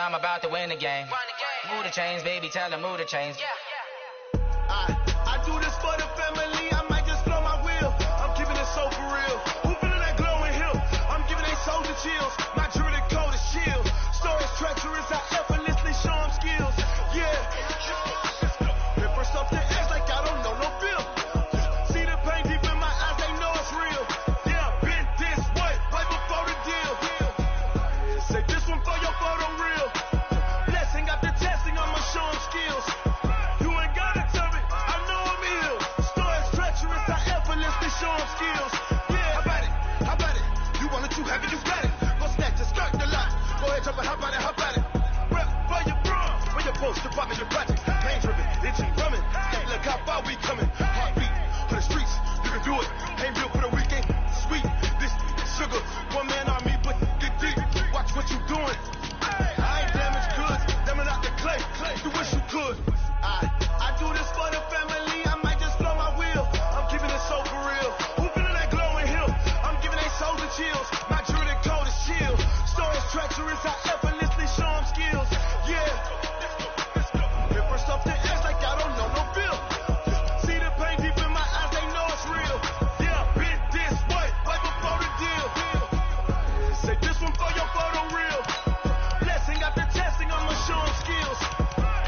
I'm about to win the game. Move the chains, baby, tell them move the chains. I do this for the family, I might just blow my wheel. I'm keeping it so for real. Who feeling that glowing hill? I'm giving they soldier chills. My jewelry code is shield. Stories treacherous, I effortlessly show them skills. Yeah. Hit first off the edge like I don't know no feel. See the pain deep in my eyes, they know it's real. Yeah, been this way, right before the deal. Say this one for your photo reel. Blessing after testing, I'ma show them skills. You ain't gotta tell me, I know I'm ill. Stories treacherous, I effortlessly show them skills. Yeah, how about it? How about it? You want it, you have it, you got it. Go snatch it, skirt the lot. Go ahead, jump it, how about it? How about it? Rep for your bro, where your post, department, your project. Pain driven, itching, drumming. Hey, look how far we coming. Heartbeat for the streets, you can do it. Ain't real for the weekend, sweet. This sugar, one man army, but get deep. Watch what you doing. I ain't damaged goods, damn out the clay. You wish you could. I do this for the family, I might just blow my wheel. I'm keeping it so for real. Who feeling that glowing hill? I'm giving they soldier chills. My jewelry code is shield. Stories treacherous, I effortlessly show them skills. Yeah. Hit first off the edge like I don't know no feel. See the pain deep in my eyes, they know it's real. Yeah, been this way, right before the deal. Say this one for your photo reel. Blessing after testing, I'ma show them skills.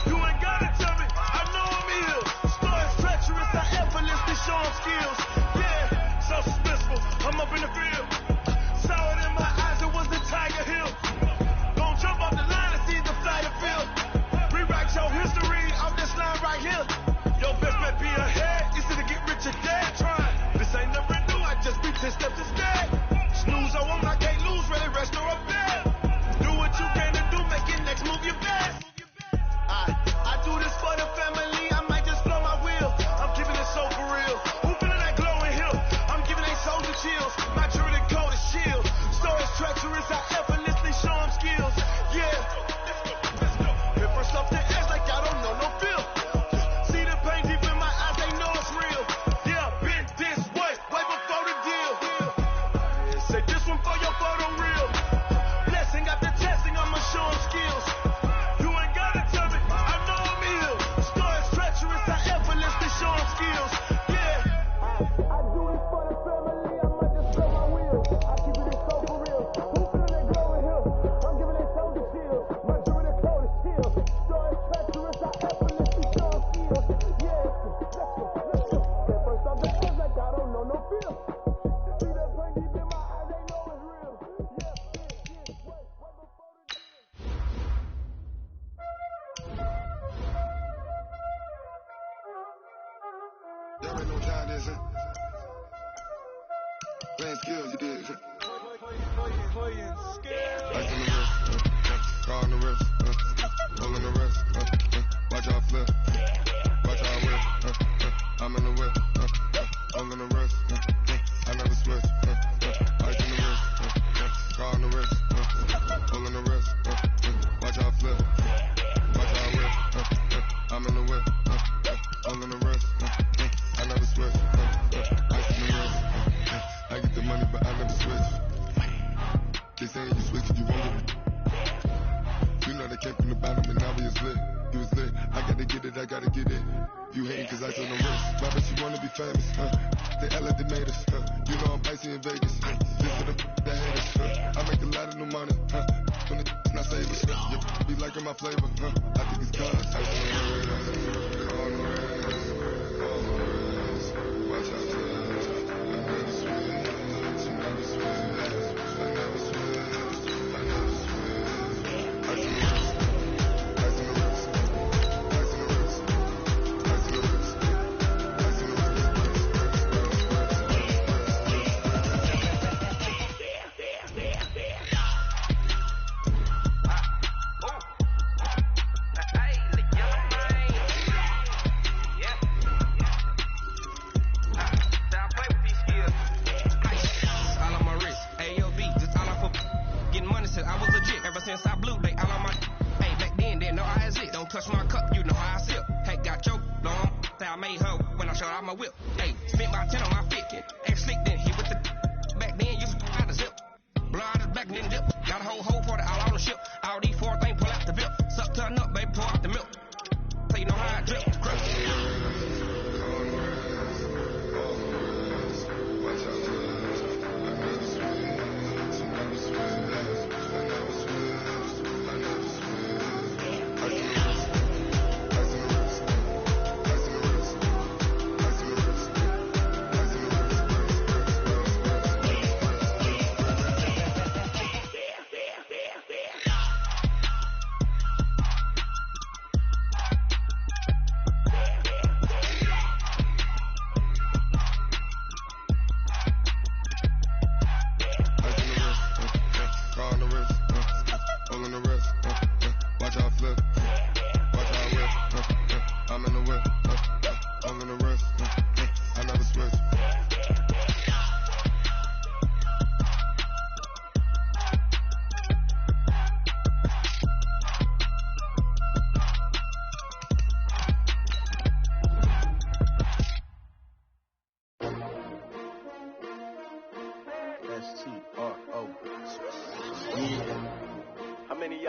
You ain't gotta tell me, I know I'm ill. Stories treacherous, I effortlessly show them skills. Yeah, so suspenseful, I'm up in the field. Saw it in my eyes, it was the Tiger Hill. Don't jump off the line and see the fly the field. Rewrite your history off this line right here. Your best bet be ahead, easy to get rich or dead. Trying, this ain't never new, I just be 10 steps instead. Snooze, I won't, I can't lose, really rest or a bed. Do what you can to do, make your next move your best. I do this for the family, I might just blow my wheel. I'm keeping it so for real. Who feeling that glowing hill? I'm giving they soldier chills. My jewelry code is shield. Stories treacherous, I effortlessly show them skills. Yeah. Hit first off the edge like I don't know no feel. See the pain deep in my eyes, they know it's real. Yeah, been this way, right before the deal. Say this one for your photo reel. Blessing after testing, I'ma show them skills. You ain't gotta tell me, I know I'm ill. Stories treacherous, I effortlessly show them skills. Yeah. I do this for the family, I might just blow my wheel. I keep it so for real. Who feeling that glowing hill? I'm giving they soldier chills. My jewelry code is shield. Stories treacherous, I effortlessly show them skills. Yeah. Let's go. At first off the edge like I don't know no feel. See that pain deep in my eyes, they know it's real. Yeah, wait before the deal. There ain't no time, is it? Playing skills, you did. Ice on the wrist, car on the wrist, roll on the wrist, watch out flip, watch out whip, I'm in the whip, roll on the wrist, I never switch, ice on the wrist, car on the wrist, roll on the wrist, watch out flip, watch out whip, I'm in the whip, roll on the wrist, I never switch, ice on the wrist, I get the money but I never switch. They saying you switch, you won't get it. You know they came from the bottom and now we was lit. You was lit, I gotta get it, I gotta get it. You hating cause I told them wrist. Why but you wanna be famous, They LA they made us, You know I'm icy in Vegas, This for the haters, I make a lot of new money, When it's not savers, You be liking my flavor, I think it's cause I on the wrist, on the wrist, on the wrist. Watch out for us, I never switch, I never switch, I never switch. Touch my cup, you know how I sip. Hey, got your long, say I made her when I showed out my whip. Hey, spent about 10 on my 50. Ex slick then hit with the back then you out the zip. Blow out his back then dip. Got a whole party all on the ship. All these four things pull out the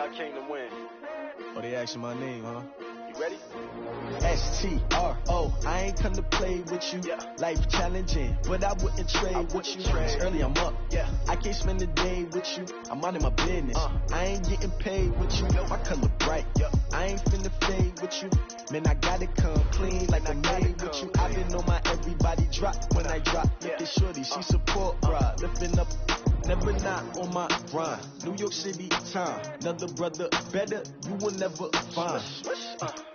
I came to win. Oh, they asking my name, huh? You ready? STRO, I ain't come to play with you. Yeah. Life challenging, but I wouldn't trade with you. It's early, I'm up. Yeah. I can't spend the day with you. I'm minding my business. I ain't getting paid with you. My color bright. I ain't finna fade with you. Man, I gotta come clean like I'm made with you. I've been on my everybody drop when I drop. Look at shorty, she support, bruh. Lifting up. Never not on my grind. New York City time. Another brother better, you will never find.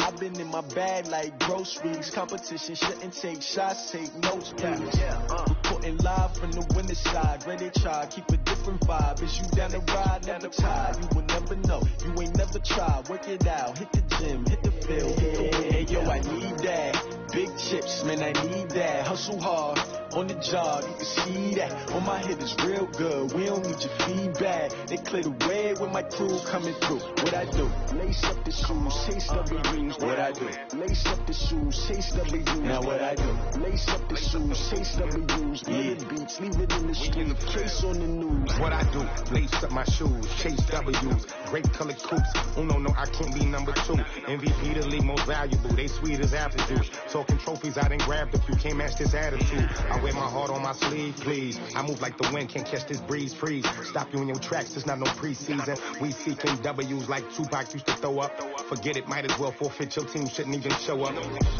I've been in my bag like groceries. Competition shouldn't take shots, take notes, please. Reporting live from the winter side. Ready to try, keep a different vibe. Is you down the ride, never tired. You will never know, you ain't never tried. Work it out, hit the gym, hit the field. Hey, yo, I need that. Big chips, man, I need that. Hustle hard, on the job, you can see that. On my head is real good, we don't need your feedback. They clear the way with my crew coming through. What I do? Lace up the shoes, chase W's. What I do? Lace up the shoes, chase W's. Now what I do? Lace up the shoes, chase W's. Little beats, leave it in the street, case on the news. What I do? Lace up my shoes, chase W's. Great colored coops, no, I can't be number 2. MVP the league most valuable, they sweet as apple juice. Talking trophies, I done grabbed a few, can't match this attitude. I wear my heart on my sleeve, please. I move like the wind, can't catch this breeze, freeze. Stop you in your tracks, it's not no preseason. We seeking W's like Tupac used to throw up. Forget it, might as well forfeit, your team shouldn't even show up.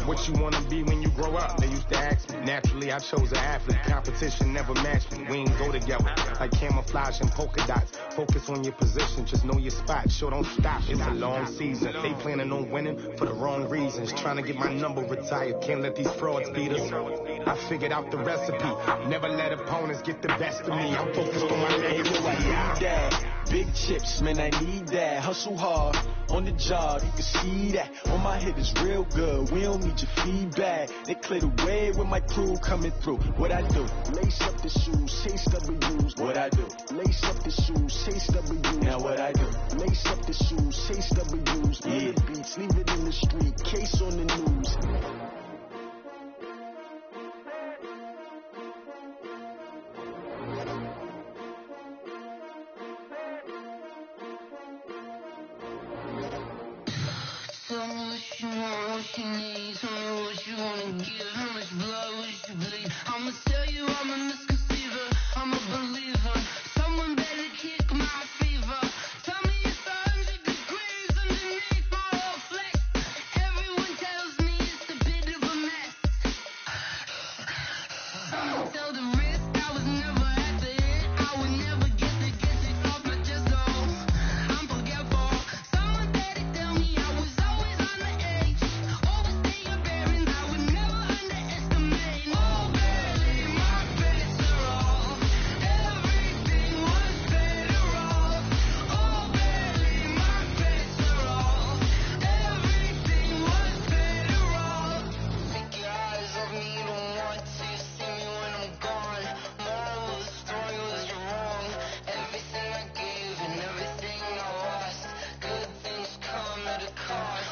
What you wanna be when you grow up? They used to ask me. Naturally, I chose an athlete. Competition never matched me. We ain't go together like camouflage and polka dots. Focus on your position, just know your spot. Sure, don't stop, it's a long season. They planning on winning for the wrong reasons. Trying to get my number retired, can't let these frauds beat us. I figured out the recipe. Never let opponents get the best of me. I'm focused on my legacy. I need that. Big chips, man, I need that. Hustle hard, on the job, you can see that. On my head is real good, we don't need your feedback. They clear the way with my crew coming through. What I do? Lace up the shoes, chase W's. What I do? Lace up the shoes, chase W's. Now what I do? Lace up the shoes, chase W's. Little beats, leave it in the street, case on the news. Tell me what you want, what you need. Tell me what you wanna give. How much blood would you bleed? I'ma tell you I'm a misconceiver. I'm a believer. Someone better kick my fever. Tell me it's 100 degrees underneath my whole flesh. Everyone tells me it's a bit of a mess. I'ma tell the risk I was never at the hit. I would never get it off my chest. Oh, I'm forgetful. Someone better tell me I was always on the edge. Overstay your bearings, I would never underestimate. Oh, barely my bets are off. Everything was better off. Oh, barely my bets are off. Everything was better off. Take your eyes off me, you don't want to see me when I'm gone. Moral of the story was you're wrong. Everything I gave and everything I lost. Good things come at a cost.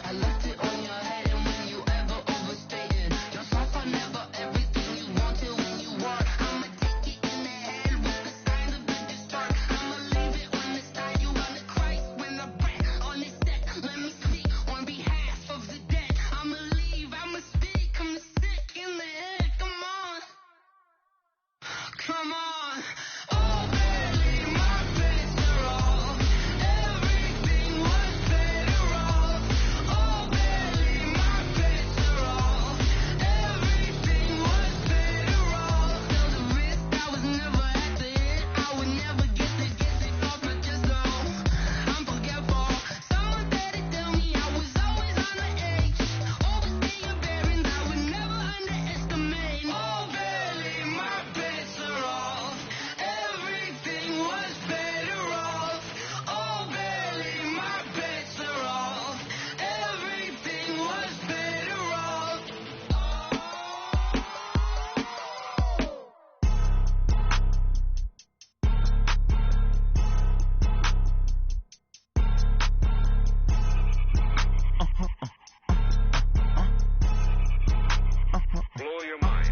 I left it on your head, and when you ever overstated yourself, I never everything you wanted when you want. I'ma take it in the head with the signs of the destroyed. I'ma leave it on the side. You on the Christ when I break on this set. Let me speak on behalf of the dead. I'ma leave, I'ma speak. I'm sick in the head. Come on, come on. Oh, barely my bets are off. Everything was better off. Oh, barely my bets are off. Everything was better off. Tell the risk I was never at the hit. I would never get it off my chest. Oh, I'm forgetful. Someone better tell me I was always on the edge. Overstay your bearings, I would never underestimate. Oh, barely my bets are off. Everything was better off. Oh, barely my bets are off. Everything was better off. Blow your mind.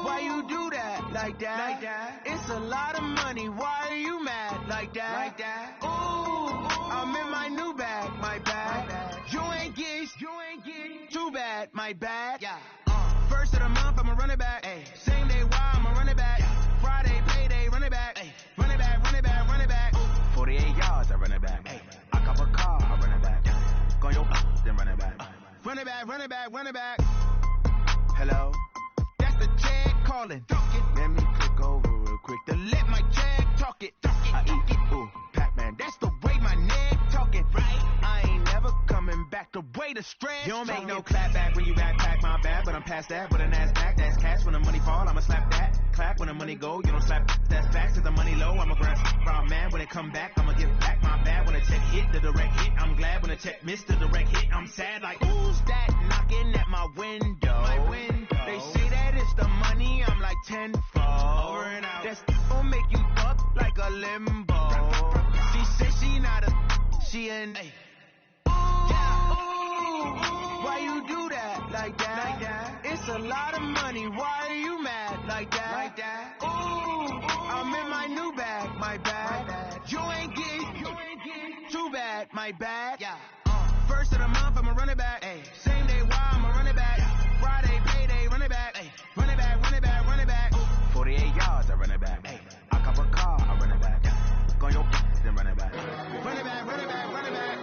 Why you do that? Like that? It's a lot of money. Why are you mad? Like like that. Ooh, I'm in my new bag, my bag. You ain't get too bad, my bag. Yeah. First of the month, I'ma run it back. Ay. Same day, why I'ma run it back. Friday, payday, run it back. Ay. Run it back, run it back, run it back. 48 yards, I run it back. Ay. I cop a car, I run it back. Go your then run it back. Run it back, run it back, run it back. Hello? That's the jag calling. Let me click over real quick to let my jag talk it. I eat it, ooh, Pac-Man. That's the way my neck talking. Right? I ain't never coming back the way the strand. You don't make no clap back when you backpack, my bad. But I'm past that with an ass back. That's cash when the money fall, I'ma slap that. Clap when the money go, you don't slap. That's facts. Cause the money low, I'ma grab from man. When it come back, I'ma give back my bad. When the check hit, the direct hit. I'm glad when the check missed the direct hit. I'm sad like, who's that knocking at my window? My window. They say that it's the money, I'm like tenfold. Over and out. That's gon' make you up like a limbo. She said she not a, she an A. Why you do that like that? Like that? It's a lot of money. Why are you mad like that? Like that? Ooh, I'm in my new bag, my bag. You ain't get too bad, my bag. Yeah. First of the month, I'ma run it back. Ay. Same day, why I'ma run it back. Friday, payday, run it back. Ay. Run it back, run it back, run it back. 48 yards, I run it back. Ay. I cop a car, I run it back. Go your then run it back. Run it back, run it back, run it back.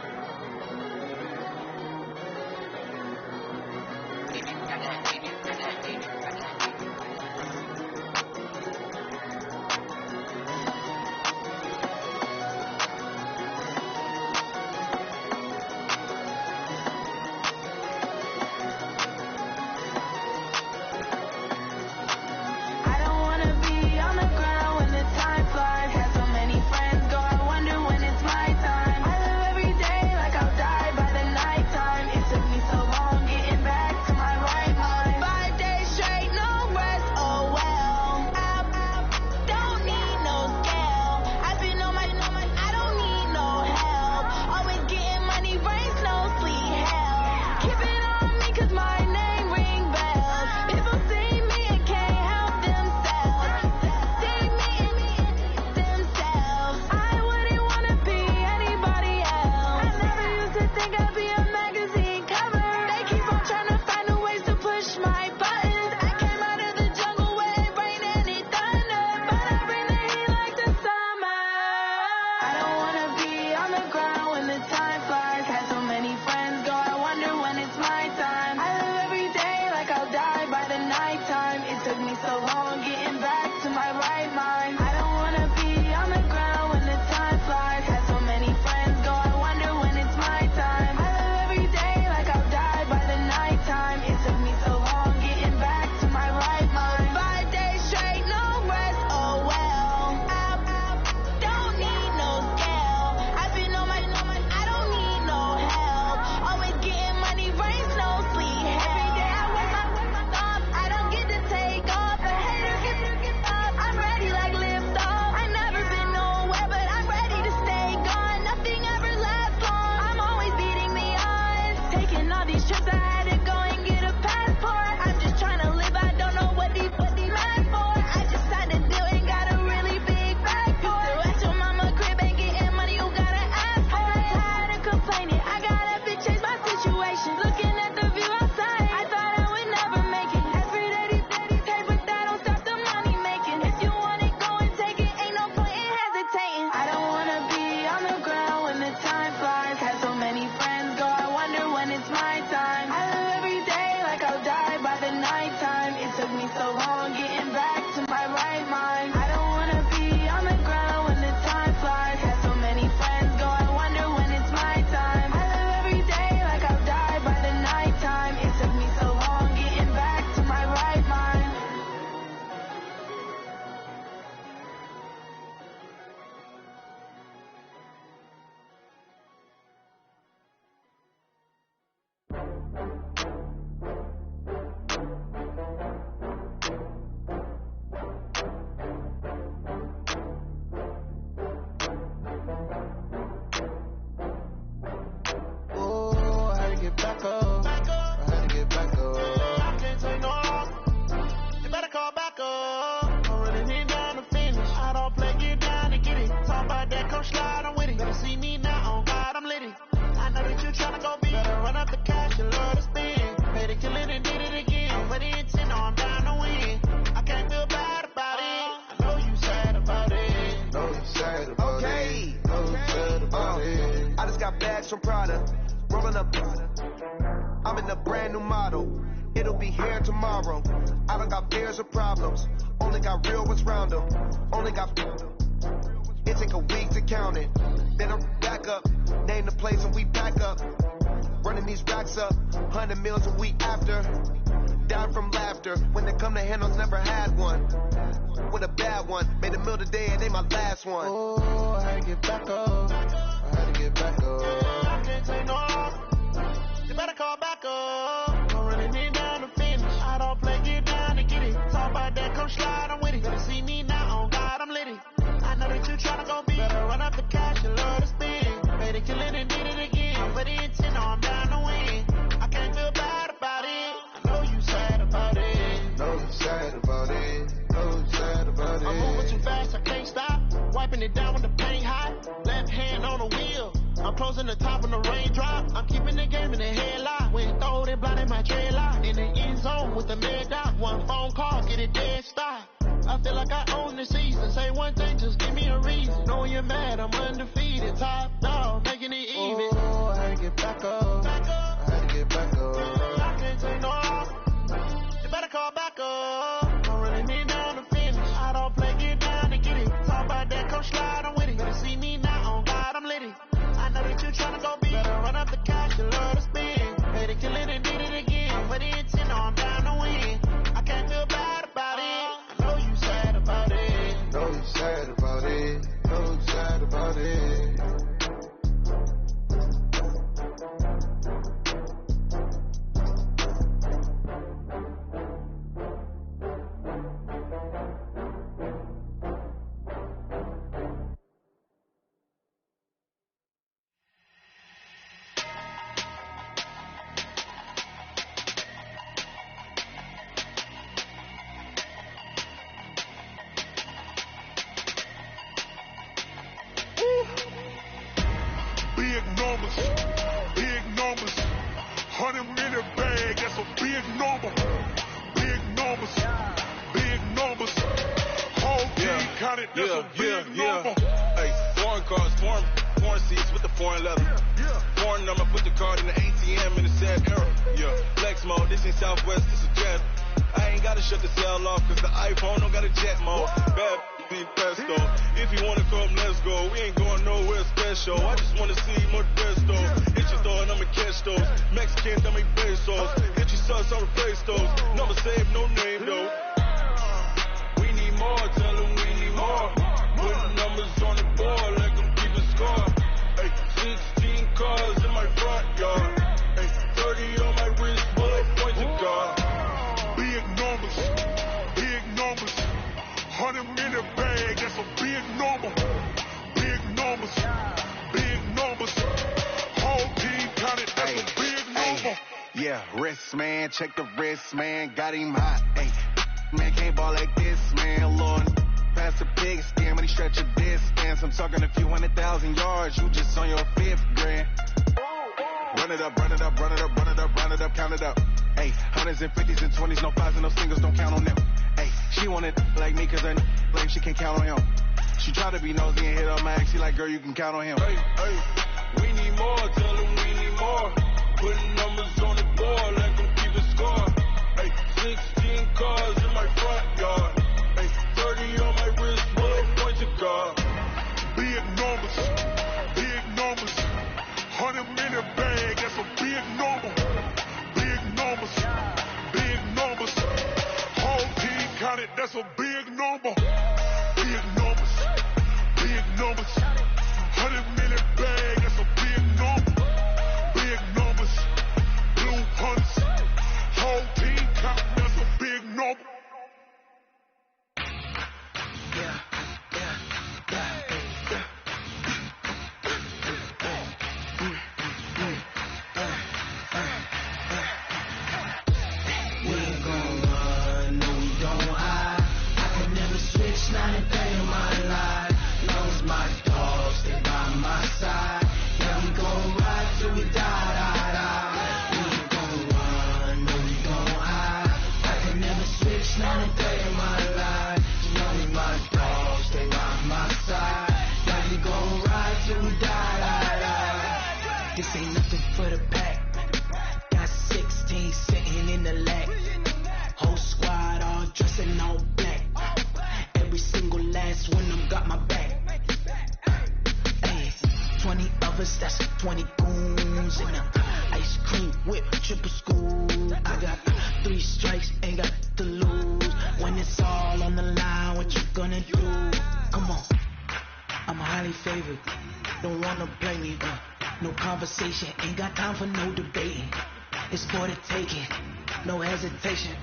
All these trips I had to go and get a passport. from Prada. Rolling up, I'm in a brand new model. It'll be here tomorrow. I don't got fears or problems. Only got real ones round them. Only got. It take a week to count it. Then I'm back up. Name the place and we back up. Running these racks up. 100 meals a week after. Down from laughter. When they come to handles, never had one. With a bad one. Made a meal today and ain't my last one. Oh, I had to get back up. I had to get back up. I can't take no off. You better call back up. I'm running it down to finish. I don't play, get down to get it. Talk about that, come slide, I'm with it. Better see me now, on God, I'm litty. I know that you tryna go be. Better run up the cash, you love to spend. Made it, kill it, and did it again. But the intent, no, I'm down to win. I can't feel bad about it. I know you sad about it. Know you sad about it. Know you sad about it. I'm moving too fast, I can't stop. Wiping it down with the paint hot. Left hand on the wheel. I'm closing the top when the raindrop. I'm keeping the game in the headlock. When throw it blind in my dreadlock. In the end zone with the mid dot. One phone call, get it dead stop. I feel like I own the season. Say one thing, just give me a reason. Knowing you're mad, I'm undefeated. Top dog, making it even. Oh, I had to get back up. I had to get back up. I can't take no off. You better call back up. I'm running it down to finish. I don't play, get down to get it. Talk about that, come slide, I'm with it. Better see me now, on God, I'm litty. I know that you tryna go be. Better run up the cash, you love to spend. Made it, kill it, and did it again. But the intent, no, I'm down to win. I can't feel bad about it. I know you sad about it. Know you sad about it. Know you sad about it. Big numbers, big numbers. 100 in a bag, that's a big number. Big numbers, big numbers. Whole team counted, that's a big number. Hey, foreign cars, foreign seats with the foreign leather. Foreign number, put the card in the ATM in the sad era. Yeah, flex mode, this ain't Southwest, this is Jet. I ain't gotta shut the cell off, cause the iPhone don't got a jet mode. Bad be pesto. If you wanna come, let's go. We ain't going nowhere special. I just wanna see more resto. Hit your door and I'ma catch those. Mexican, dame pesos. Hit your sus, I'll replace those. Number save, no name though. We need more, tell them we need more. Put numbers on the board, let them keep a score. Hey, 16 cars in my front yard. Hey, 30 on my wrist, bullet points to God. Big numbers, big numbers. 100 in a bag, that's a big number. Big numbers, big numbers. Whole team counted, that's a big number. Yeah, wrist man, check the wrist man, got him hot. Ay, man can't ball like this, man. Lord, pass the pig skin, but he stretch a distance. I'm talking a few 100,000 yards, you just on your 5th grand. Run it up, run it up, run it up, run it up, run it up, count it up. Hey, hundreds and 50s and 20s, no 5s and no singles, don't count on them. Hey, she wanted like me cause her like she can't count on him. She tried to be nosy and hit her max, she like, girl, you can count on him. Hey, we need more, tell them we need more. Putting numbers on the board, let them keep a score. Hey, 16 cars in my front yard. Hey, 30 on my wrist, bullet points to God. Big numbers, big numbers. 100 in a bag, that's a big number. Big numbers, big numbers. Whole team counted, that's a big number. Big numbers, big numbers. 100 in a bag, that's a big number. Big numbers, blue punts. Whole team counted, that's a big number. Not a day in my life, knows my dog. 3 strikes, ain't got to lose. When it's all on the line, what you gonna do? Come on, I'm highly favored. Don't wanna play me, no conversation, ain't got time for no debating. It's for the taking, no hesitation.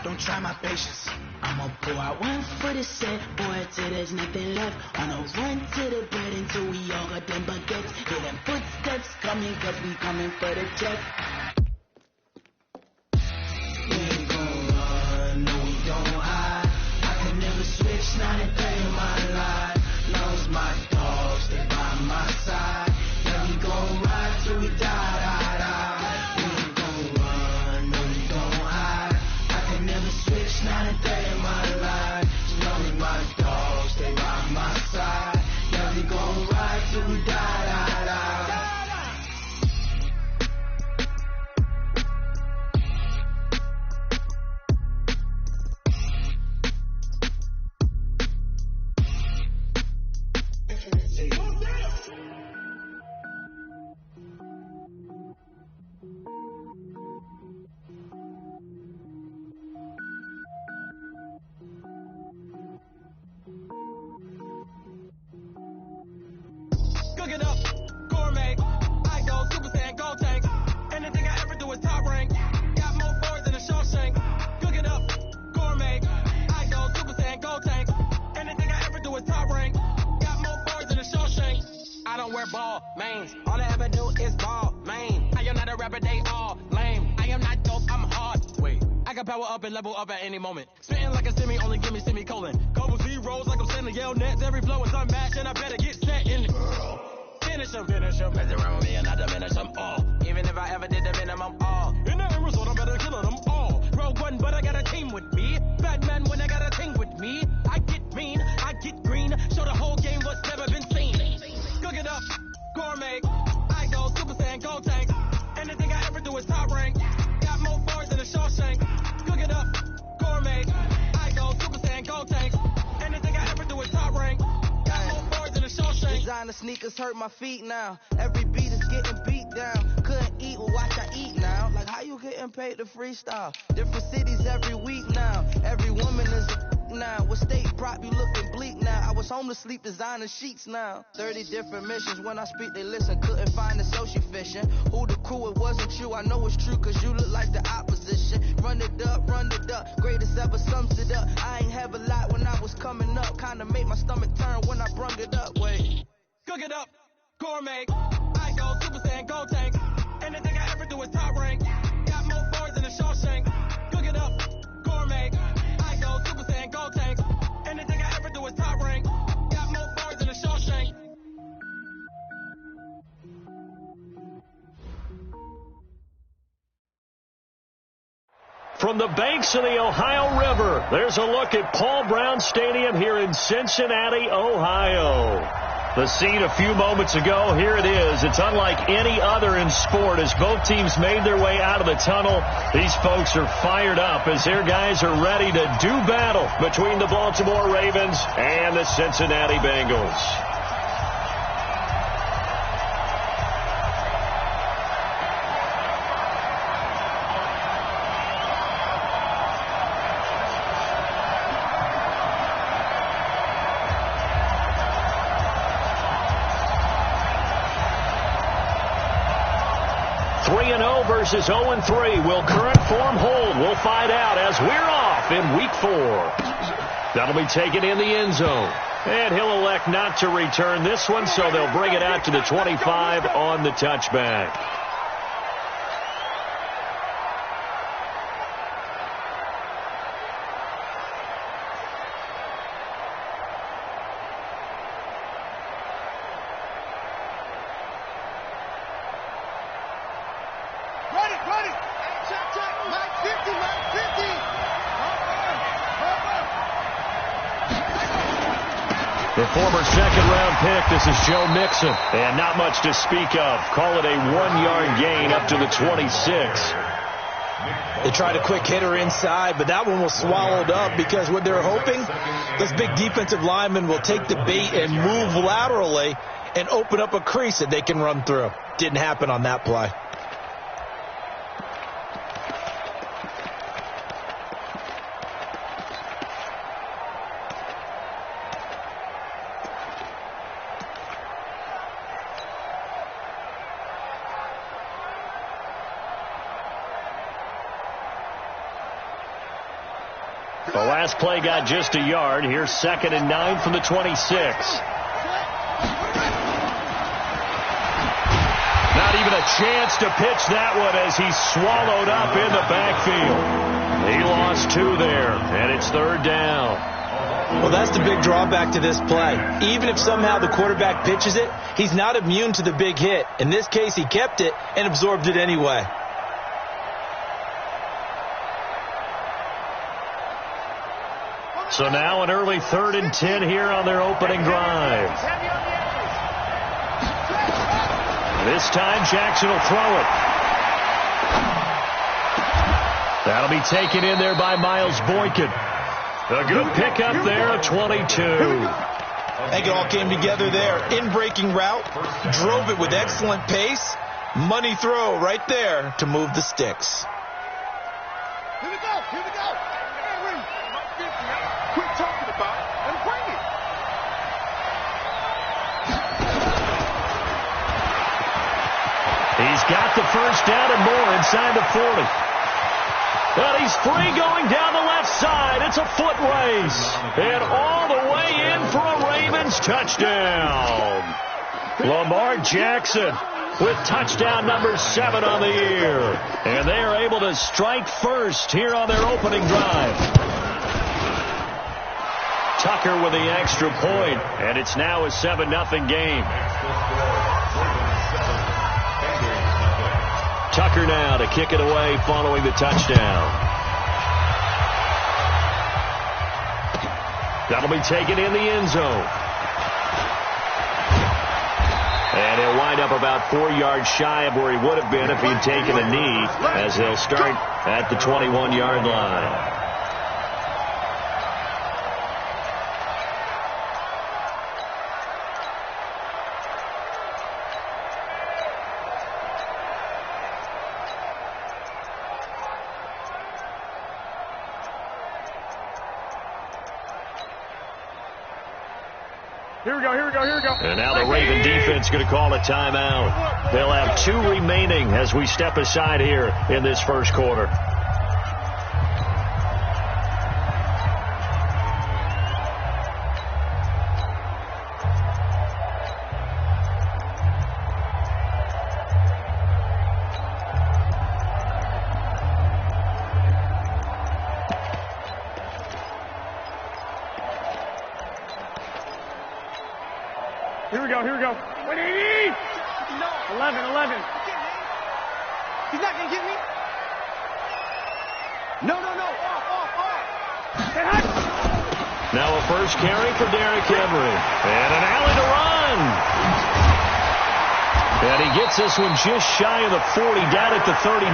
Don't try my patience. I'ma pull out one for the set, boy, till there's nothing left. On a run to the bread until we all got them baguettes. Hear them footsteps coming, cause we coming for the check. We ain't gon' run, no we don't hide. I can never switch, not a day in my life. Long as my dogs stay by my side. Yeah, we gon' ride till we die, die, die. We ain't gon' run, no we don't hide. I can never switch, not a day in my life. As long as my dogs stay by my side. Yeah, we gon' ride till we die, die, die. Cook it up, gourmet. I go Super Saiyan, gold tank. Anything I ever do is top rank. Got more boards than a Shawshank. Cook it up, gourmet. I go Super Saiyan, gold tank. Anything I ever do is top rank. Got more boards than a Shawshank. I don't wear ball mains. All I ever do is ball main. I am not a rapper, they all lame. I am not dope, I'm hard. Wait, I can power up and level up at any moment. Spitting like a semi, only give me semicolon. Couple zeros like I'm sending yell nets. Every flow is unmatched and I better get set in. Finish them, mess around with me and I diminish them all. Even if I ever did the minimum all. In the end result, I'm better killing them all. Rogue one, but I got a team with me. Batman when I got a team with me. I get mean, I get green. Show the whole game what's never been seen. Cook it up, gourmet. I go Super Saiyan, gold tank. Anything I ever do is top rank. Got more boards than a Shawshank. Cook it up, gourmet. I go Super Saiyan, gold tank. Anything I ever do is top rank. Got more boards than a Shawshank. Designer sneakers hurt my feet now. Every beat is getting beat down. Couldn't eat, well watch I eat now. Like how you getting paid to freestyle? Different cities every week now. Every woman is a now. What state prop you looking bleak now? I was home to sleep designer sheets now. 30 different missions. When I speak they listen. Couldn't find the social fishing. Who the crew, it wasn't you. I know it's true cause you look like the opposition. Run it up, greatest ever sums it up. I ain't have a lot when I was coming up. Kinda made my stomach turn when I brung it up. Wait. Cook it up, gourmet. I go Super Saiyan, gold tank. Anything I ever do is top rank. Got more boards than a Shawshank. Cook it up, gourmet. I go Super Saiyan, gold tank. Anything I ever do is top rank. Got more boards than a Shawshank. From the banks of the Ohio River, there's a look at Paul Brown Stadium here in Cincinnati, Ohio. The scene a few moments ago, here it is. It's unlike any other in sport as both teams made their way out of the tunnel. These folks are fired up as their guys are ready to do battle between the Baltimore Ravens and the Cincinnati Bengals. Versus 0-3. Will current form hold? We'll find out as we're off in week 4. That'll be taken in the end zone. And he'll elect not to return this one, so they'll bring it out to the 25 on the touchback. The former second-round pick, this is Joe Mixon. And not much to speak of. Call it a 1-yard gain up to the 26. They tried a quick hitter inside, but that one was swallowed up because what they're hoping, this big defensive lineman will take the bait and move laterally and open up a crease that they can run through. Didn't happen on that play. The last play got just a yard. Here's 2nd and 9 from the 26. Not even a chance to pitch that one as he's swallowed up in the backfield. He lost 2 there, and it's 3rd down. Well, that's the big drawback to this play. Even if somehow the quarterback pitches it, he's not immune to the big hit. In this case, he kept it and absorbed it anyway. So now an early 3rd and 10 here on their opening drive. This time Jackson will throw it. That'll be taken in there by Miles Boykin. A good pickup there at 22. I think it all came together there. In-breaking route, drove it with excellent pace. Money throw right there to move the sticks. Here we go. Quit talking about it and bring it. He's got the 1st down and more inside the 40. And he's free going down the left side. It's a foot race. And all the way in for a Ravens touchdown. Lamar Jackson with touchdown number 7 on the year. And they are able to strike first here on their opening drive. Tucker with the extra point, and it's now a 7-0 game. Tucker now to kick it away following the touchdown. That'll be taken in the end zone. And he'll wind up about 4 yards shy of where he would have been if he'd taken a knee, as he'll start at the 21-yard line. Here we go. And now the Raven defense going to call a timeout. They'll have 2 remaining as we step aside here in this first quarter. Here we go. What do you need? No. 11. He's not going to get me? No. Off. Now a first carry for Derrick Henry. And an alley to run. And he gets this one just shy of the 40, down at the 39.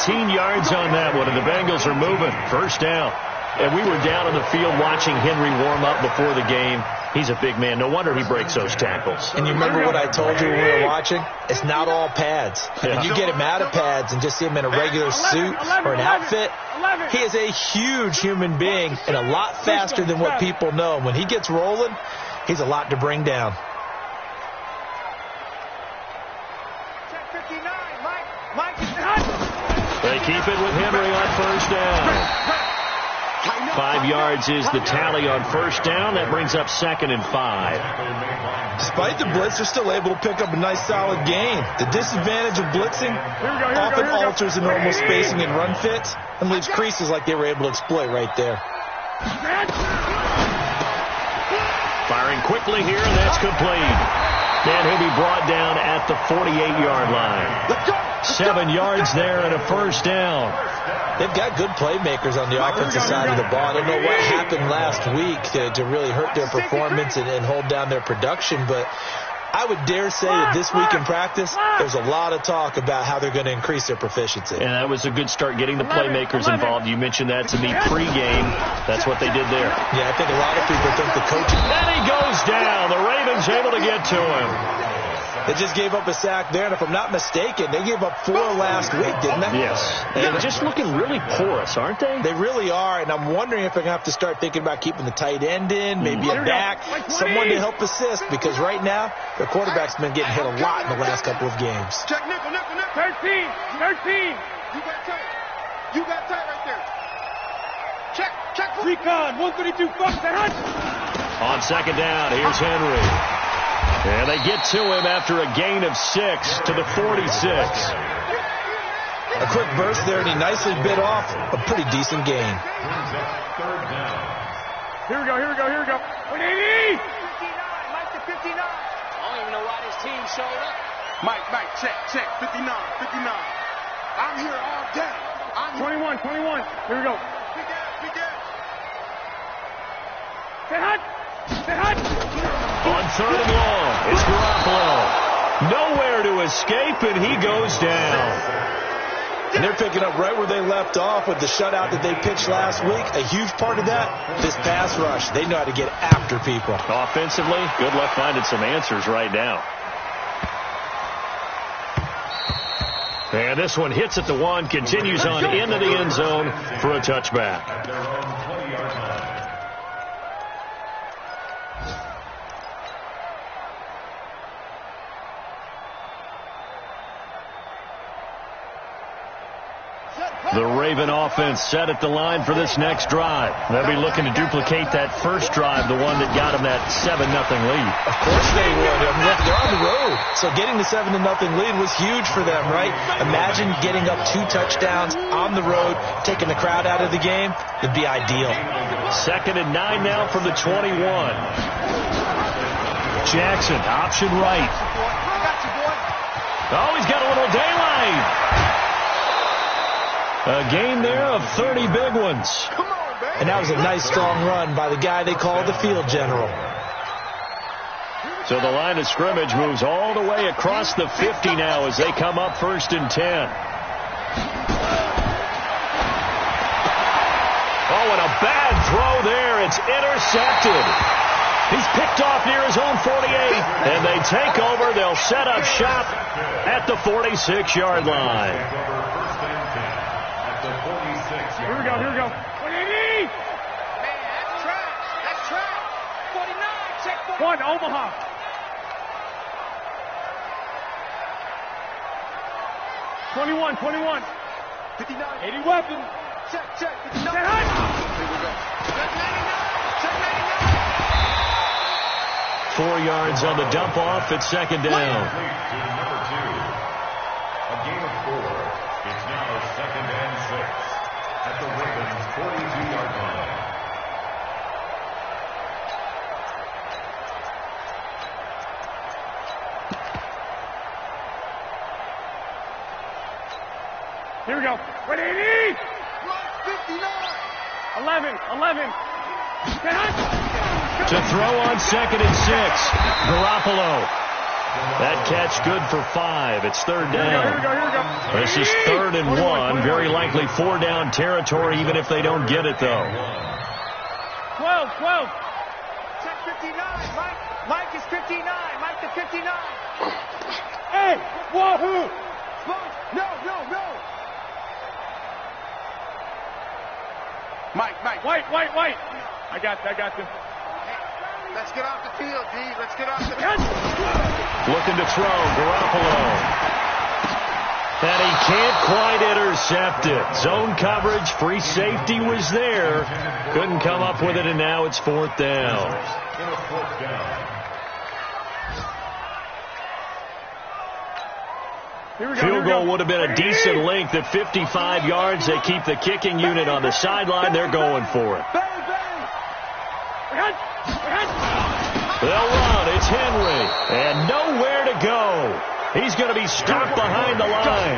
18 yards on that one, and the Bengals are moving. First down. And we were down on the field watching Henry warm up before the game. He's a big man. No wonder he breaks those tackles. And you remember what I told you when we were watching? It's not all pads. Yeah. If you get him out of pads and just see him in a regular suit or an outfit, he is a huge human being and a lot faster than what people know. When he gets rolling, he's a lot to bring down. They keep it with Henry on first down. 5 yards is the tally on first down. That brings up 2nd and 5. Despite the blitz, they're still able to pick up a nice solid gain. The disadvantage of blitzing often alters the normal spacing and run fits and leaves creases like they were able to exploit right there. Firing quickly here, and that's complete. And he'll be brought down at the 48-yard line. 7 yards there and a first down. They've got good playmakers on the offensive side of the ball. I don't know what happened last week to really hurt their performance and hold down their production, but I would dare say that this week in practice, there's a lot of talk about how they're going to increase their proficiency. And that was a good start getting the playmakers involved. You mentioned that to me pregame. That's what they did there. Yeah, I think a lot of people think the coaching. And he goes down. The Ravens able to get to him. They just gave up a sack there, and if I'm not mistaken, they gave up 4 last week, didn't they? Yes. And they're just looking really porous, aren't they? They really are, and I'm wondering if they're going to have to start thinking about keeping the tight end in, maybe a back, someone to help assist, because right now, their quarterback's been getting hit a lot in the last couple of games. Check nickel. 13. You got tight right there. Check. Recon, 132, Fox, and On second down, here's Henry. And they get to him after a gain of 6 to the 46. A quick burst there, and he nicely bit off a pretty decent gain. Here we go. 180! 59, Mike to 59. I don't even know why this team showed up. Mike, check, 59. I'm here all day. 21. Here we go. Be down. Stay hot. On third and long, it's Garoppolo. Nowhere to escape, and he goes down. And they're picking up right where they left off with the shutout that they pitched last week. A huge part of that, this pass rush. They know how to get after people. Offensively, good luck finding some answers right now. And this one hits at the 1, continues on into the end zone for a touchback. The Raven offense set at the line for this next drive. They'll be looking to duplicate that first drive, the one that got them that 7-0 lead. Of course they would. They're on the road. So getting the 7-0 lead was huge for them, right? Imagine getting up 2 touchdowns on the road, taking the crowd out of the game. It'd be ideal. 2nd and 9 now from the 21. Jackson, option right. Oh, he's got a little daylight. A gain there of 30 big ones. And that was a nice, strong run by the guy they call the field general. So the line of scrimmage moves all the way across the 50 now as they come up 1st and 10. Oh, and a bad throw there. It's intercepted. He's picked off near his own 48. And they take over. They'll set up shop at the 46-yard line. Here we go. 180! Man, that's trash. 49, check 1, 49. Omaha. 21. 59. 80 weapon. Check. 59. Here we go. Check 99. 4 yards on the dump off at 2nd down. Number 2. A gain of 4. It's now 2nd and 6. At the Ravens' 42-yard line. Here we go. 180! 59! 11! To throw on 2nd and 6. Garoppolo. That catch good for 5. It's 3rd down. Here we go. This is 3rd and 1. Very likely 4-down territory, even if they don't get it, though. 12. Check 59. Mike is 59. Mike to 59. Hey, wahoo! No. Mike. White. I got them. Let's get off the field, D. Let's get off the field. Looking to throw, Garoppolo. And he can't quite intercept it. Zone coverage, free safety was there. Couldn't come up with it, and now it's 4th down. Field goal would have been a decent length at 55 yards. They keep the kicking unit on the sideline. They're going for it. They'll run. It's Henry. And nowhere to go. He's going to be stopped behind the line.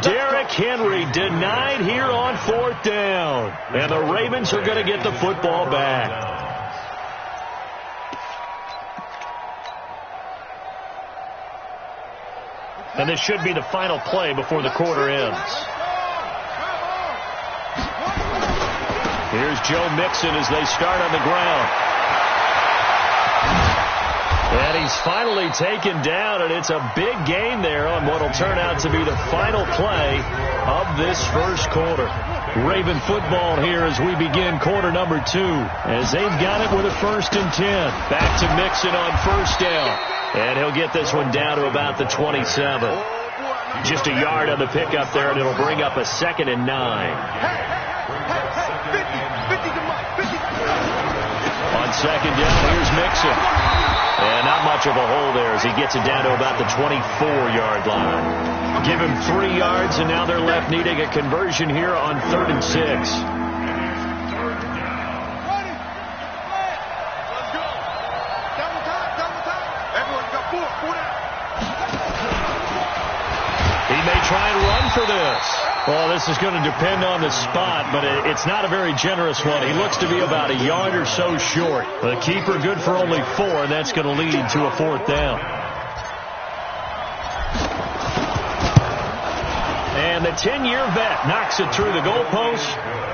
Derrick Henry denied here on 4th down. And the Ravens are going to get the football back. And this should be the final play before the quarter ends. Here's Joe Mixon as they start on the ground. And he's finally taken down, and it's a big gain there on what will turn out to be the final play of this first quarter. Raven football here as we begin quarter number 2, as they've got it with a 1st and 10. Back to Mixon on 1st down, and he'll get this one down to about the 27. Just a yard on the pickup there, and it'll bring up a 2nd and 9. On second down, here's Mixon. And not much of a hole there as he gets it down to about the 24-yard line. Give him 3 yards, and now they're left needing a conversion here on 3rd and 6. He may try and run for this. Well, this is going to depend on the spot, but it's not a very generous one. He looks to be about a yard or so short. The keeper good for only 4, and that's going to lead to a 4th down. And the 10-year vet knocks it through the goalpost,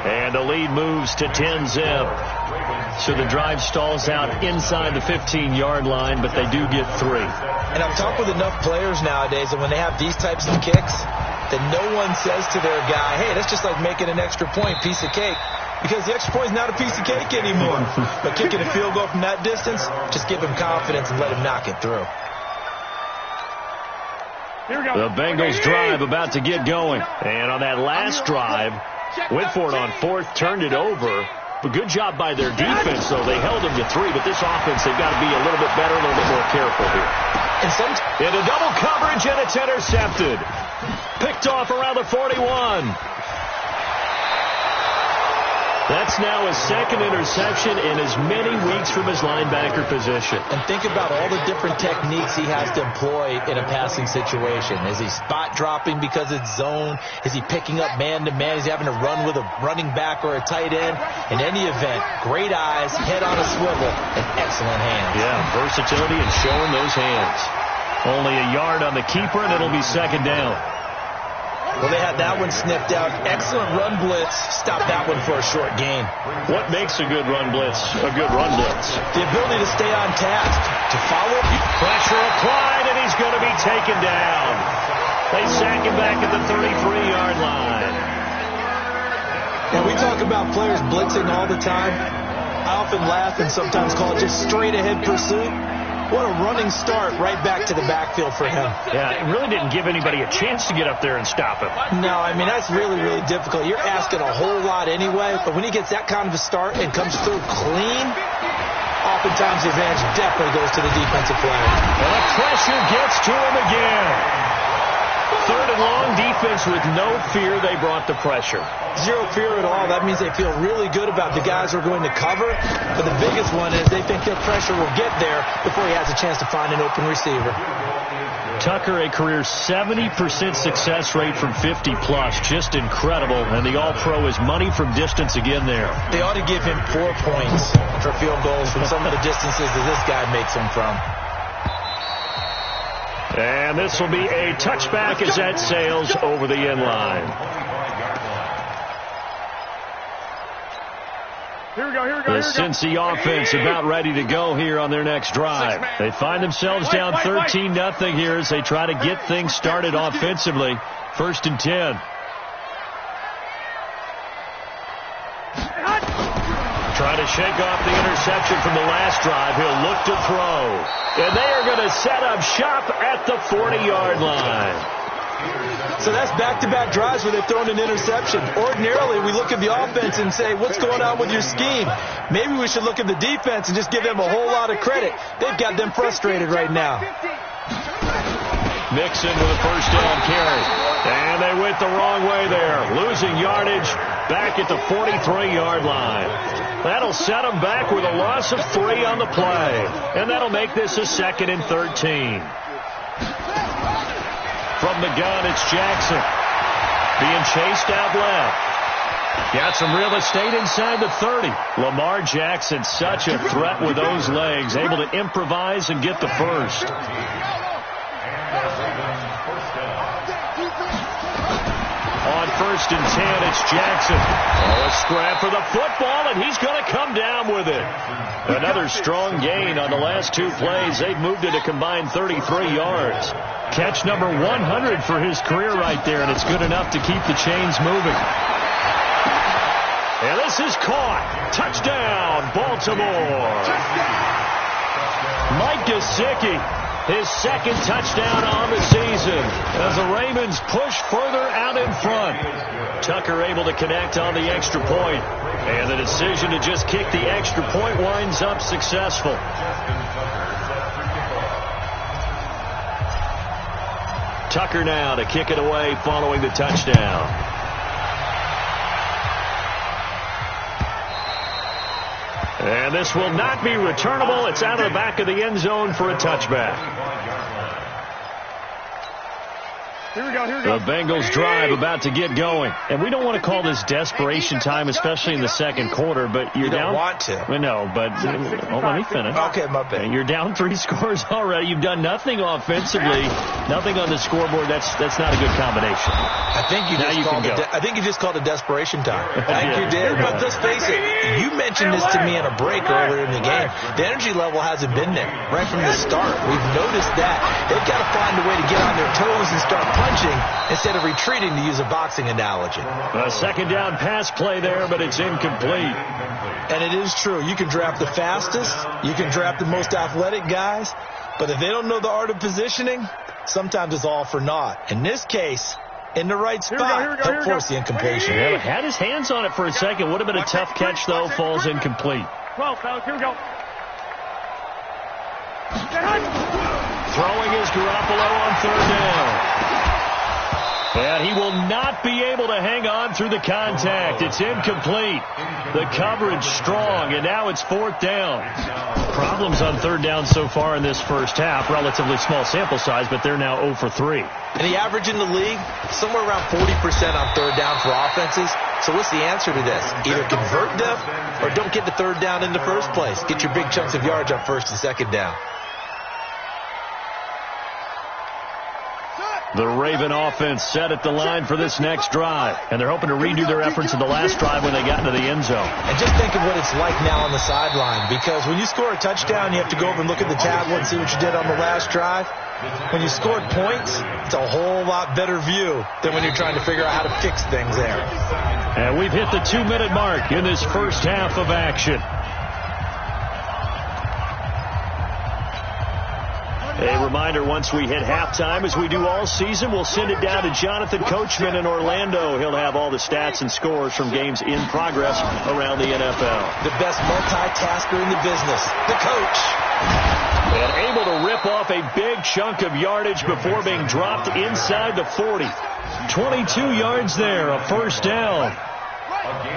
and the lead moves to 10-zip. So the drive stalls out inside the 15-yard line, but they do get 3. And I've talked with enough players nowadays that when they have these types of kicks, that no one says to their guy, hey, that's just like making an extra point, piece of cake. Because the extra point is not a piece of cake anymore. But kicking a field goal from that distance, just give him confidence and let him knock it through. The Bengals drive about to get going. And on that last drive, went for it on 4th, turned it over. But good job by their defense, though. They held them to 3, but this offense, they've got to be a little bit better, a little bit more careful here. Into double coverage, and it's intercepted. Picked off around the 41. That's now his 2nd interception in as many weeks from his linebacker position. And think about all the different techniques he has to employ in a passing situation. Is he spot dropping because it's zone? Is he picking up man-to-man? Is he having to run with a running back or a tight end? In any event, great eyes, head on a swivel, and excellent hands. Yeah, versatility and showing those hands. Only a yard on the keeper, and it'll be 2nd down. Well, they had that one sniffed out. Excellent run blitz. Stop that one for a short gain. What makes a good run blitz a good run blitz? The ability to stay on task, to follow. Pressure applied, and he's going to be taken down. They sack him back at the 33-yard line. And we talk about players blitzing all the time. I often laugh and sometimes call it just straight-ahead pursuit. What a running start right back to the backfield for him. Yeah, it really didn't give anybody a chance to get up there and stop him. No, I mean, that's really, really difficult. You're asking a whole lot anyway, but when he gets that kind of a start and comes through clean, oftentimes the advantage definitely goes to the defensive player. And the pressure gets to him again. 3rd and long, defense with no fear. They brought the pressure. Zero fear at all. That means they feel really good about the guys who are going to cover. But the biggest one is they think their pressure will get there before he has a chance to find an open receiver. Tucker, a career 70% success rate from 50-plus. Just incredible. And the All-Pro is money from distance again there. They ought to give him 4 points for field goals from some of the distances that this guy makes them from. And this will be a touchback as that sails over the end line. The Cincy offense about ready to go here on their next drive. They find themselves down 13-0 here as they try to get things started offensively. 1st and 10. Trying to shake off the interception from the last drive. He'll look to throw. And they are going to set up shop at the 40-yard line. So that's back-to-back drives where they've thrown an interception. Ordinarily, we look at the offense and say, what's going on with your scheme? Maybe we should look at the defense and just give them a whole lot of credit. They've got them frustrated right now. Mixon with a 1st down carry. And they went the wrong way there. Losing yardage back at the 43-yard line. That'll set them back with a loss of 3 on the play. And that'll make this a 2nd and 13. From the gun, it's Jackson. Being chased out left. Got some real estate inside the 30. Lamar Jackson, such a threat with those legs. Able to improvise and get the first. On 1st and 10, it's Jackson. Oh, a scrap for the football, and he's going to come down with it. Another strong gain on the last 2 plays. They've moved it a combined 33 yards. Catch number 100 for his career right there, and it's good enough to keep the chains moving. And this is caught. Touchdown, Baltimore. Mike Gesicki His second touchdown on the season as the Ravens push further out in front. Tucker able to connect on the extra point, and the decision to just kick the extra point winds up successful. Tucker now to kick it away following the touchdown. And this will not be returnable. It's out of the back of the end zone for a touchback. Here we go. The Bengals drive about to get going. And we don't want to call this desperation time, especially in the second quarter, but you're down. You don't want to. No, but let me finish. Okay, my bad. You're down 3 scores already. You've done nothing offensively, nothing on the scoreboard. That's not a good combination. I think you just called it desperation time. I think you did. But let's face it, you mentioned this to me in a break earlier in the game. The energy level hasn't been there right from the start. We've noticed that. They've got to find a way to get on their toes and start punching instead of retreating, to use a boxing analogy. A second down pass play there, but it's incomplete. And it is true. You can draft the fastest. You can draft the most athletic guys. But if they don't know the art of positioning, sometimes it's all for naught. In this case, in the right spot, help force the incompletion. Yeah, had his hands on it for a second. Would have been a tough catch, though. Falls incomplete. 12, fellas. Here we go. Throwing is Garoppolo on third down. And he will not be able to hang on through the contact. It's incomplete. The coverage strong, and now it's fourth down. Problems on third down so far in this first half. Relatively small sample size, but they're now 0 for 3. And the average in the league, somewhere around 40% on third down for offenses. So what's the answer to this? Either convert them or don't get the third down in the first place. Get your big chunks of yards on first and second down. The Raven offense set at the line for this next drive. And they're hoping to redo their efforts in the last drive when they got into the end zone. And just think of what it's like now on the sideline. Because when you score a touchdown, you have to go over and look at the tablet and see what you did on the last drive. When you scored points, it's a whole lot better view than when you're trying to figure out how to fix things there. And we've hit the 2-minute mark in this first half of action. A reminder, once we hit halftime, as we do all season, we'll send it down to Jonathan Coachman in Orlando. He'll have all the stats and scores from games in progress around the NFL. The best multitasker in the business, the coach. And able to rip off a big chunk of yardage before being dropped inside the 40. 22 yards there, a first down.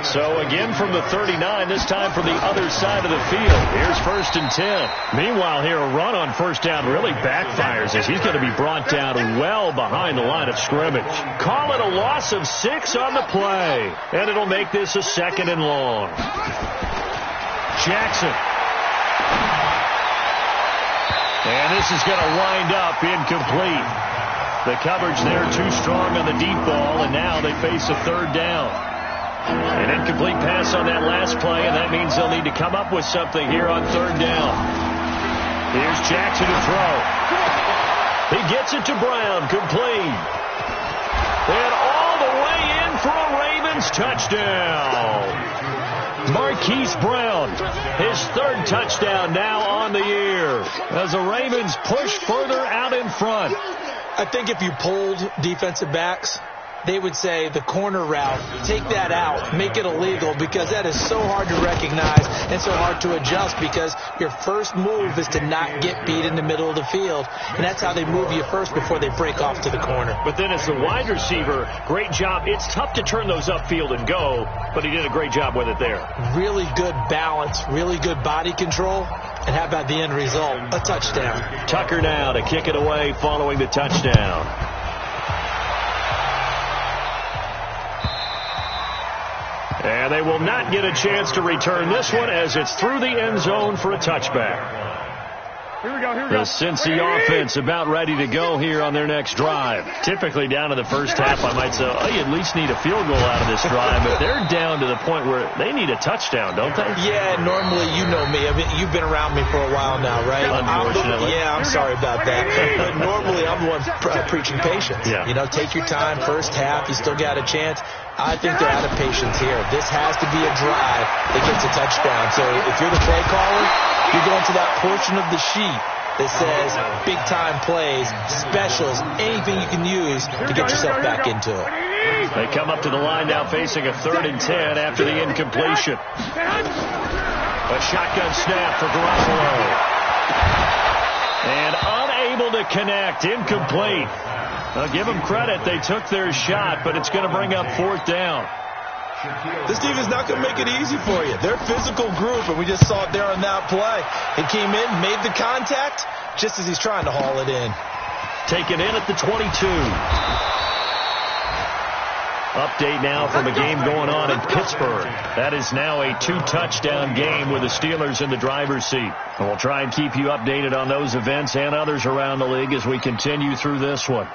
So again from the 39, this time from the other side of the field. Here's 1st and 10. Meanwhile here, a run on first down really backfires as he's going to be brought down well behind the line of scrimmage. Call it a loss of 6 on the play. And it'll make this a 2nd and long. Jackson. And this is going to wind up incomplete. The coverage there too strong on the deep ball, and now they face a 3rd down. An incomplete pass on that last play, and that means they'll need to come up with something here on 3rd down. Here's Jackson to throw. He gets it to Brown, complete. And all the way in for a Ravens touchdown. Marquise Brown, his 3rd touchdown now on the year as the Ravens push further out in front. I think if you polled defensive backs, they would say the corner route, take that out, make it illegal, because that is so hard to recognize and so hard to adjust, because your first move is to not get beat in the middle of the field, and that's how they move you first before they break off to the corner. But then as the wide receiver, great job. It's tough to turn those upfield and go, but he did a great job with it there. Really good balance, really good body control, and how about the end result? A touchdown. Tucker now to kick it away following the touchdown. And they will not get a chance to return this one as it's through the end zone for a touchback. Here we go. The Cincy offense about ready to go here on their next drive. Typically down to the first half, I might say, oh, you at least need a field goal out of this drive. But they're down to the point where they need a touchdown, don't they? Yeah, normally, you know me. I mean, you've been around me for a while now, right? Unfortunately. I'm sorry about that. But normally, I'm the one preaching patience. Yeah. You know, take your time. First half, you still got a chance. I think they're out of patience here. This has to be a drive that gets a touchdown. So if you're the play caller, you're going to that portion of the sheet that says big-time plays, specials, anything you can use to get yourself back into it. They come up to the line now facing a 3rd and 10 after the incompletion. A shotgun snap for Garoppolo. And unable to connect, incomplete. I'll give them credit. They took their shot, but it's going to bring up 4th down. This team is not going to make it easy for you. They're a physical group, and we just saw it there on that play. He came in, made the contact, just as he's trying to haul it in. Taken in at the 22. Update now from a game going on in Pittsburgh. That is now a 2-touchdown game with the Steelers in the driver's seat. And we'll try and keep you updated on those events and others around the league as we continue through this one.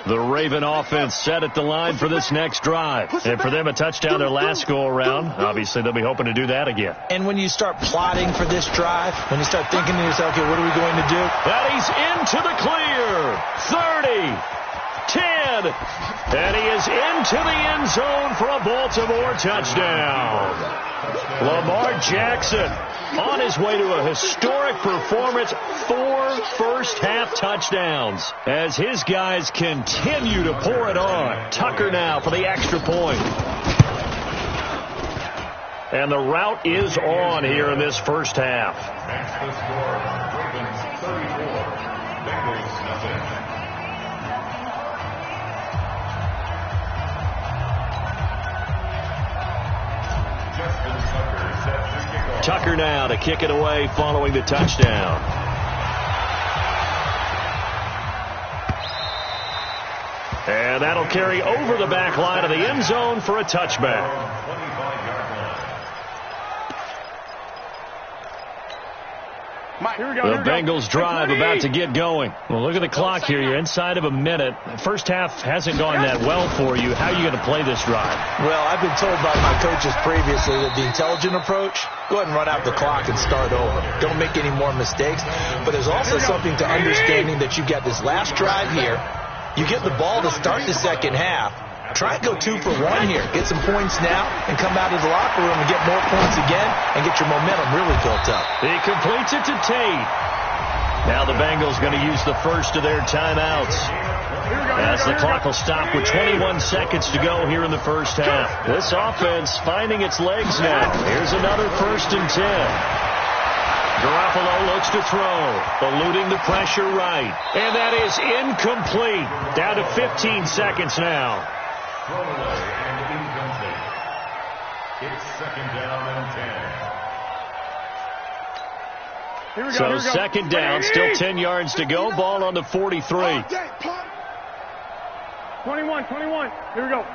The Raven offense set at the line for this next drive. And for them, a touchdown their last go-around. Obviously, they'll be hoping to do that again. And when you start plotting for this drive, when you start thinking to yourself, okay, what are we going to do? And he's into the clear. 30, 10, and he is into the end zone for a Baltimore touchdown. Lamar Jackson on his way to a historic performance, 4 first-half touchdowns as his guys continue to pour it on. Tucker now for the extra point. And the route is on here in this first half. That's the score. Ravens 34, Bengals nothing. Tucker now to kick it away following the touchdown. And that'll carry over the back line of the end zone for a touchback. The Bengals drive about to get going. Well, look at the clock here. You're inside of a minute. First half hasn't gone that well for you. How are you going to play this drive? Well, I've been told by my coaches previously that the intelligent approach, go ahead and run out the clock and start over. Don't make any more mistakes. But there's also something to understanding that you've got this last drive here. You get the ball to start the second half. Try and go 2 for 1 here. Get some points now and come out of the locker room and get more points again and get your momentum really built up. He completes it to Tate. Now the Bengals going to use the first of their timeouts as the clock will stop with 21 seconds to go here in the first half. This offense finding its legs now. Here's another 1st and 10. Garoppolo looks to throw, eluding the pressure right. And that is incomplete. Down to 15 seconds now. Throwaway and incomplete. It's 2nd down and 10. So 2nd down, still 10 yards to go. Ball on the 43. 21. Here we go.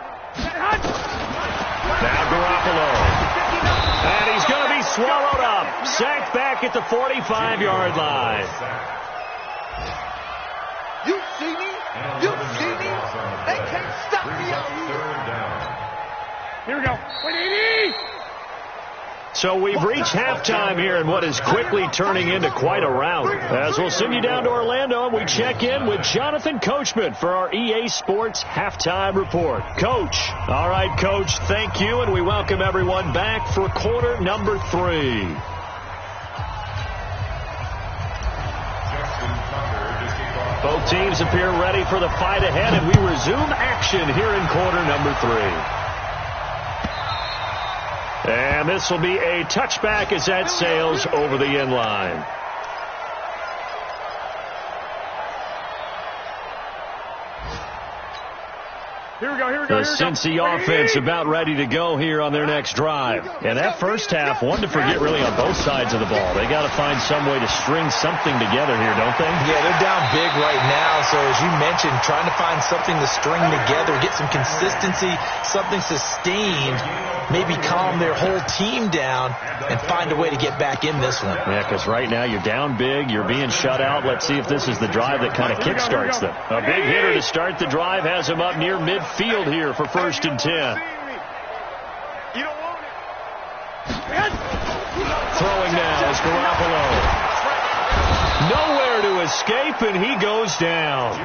Now Garoppolo. And he's going to be swallowed up. Sacked back at the 45-yard line. You see me? You see me? They can't stop me out here. Here we go. 180. So we've reached halftime here in what is quickly turning into quite a rout. As we'll send you down to Orlando and we check in with Jonathan Coachman for our EA Sports Halftime Report. Coach. All right, Coach, thank you, and we welcome everyone back for quarter number 3. Both teams appear ready for the fight ahead, and we resume action here in quarter number 3. And this will be a touchback as that sails over the end line. Here we go. The Cincy offense about ready to go here on their next drive. And that first half, one to forget really on both sides of the ball. They got to find some way to string something together here, don't they? Yeah, they're down big right now. So as you mentioned, trying to find something to string together, get some consistency, something sustained, maybe calm their whole team down and find a way to get back in this one. Yeah, because right now you're down big, you're being shut out. Let's see if this is the drive that kind of kickstarts them. A big hitter to start the drive has him up near midfield here for 1st and 10. Throwing now is Garoppolo. Nowhere to escape, and he goes down.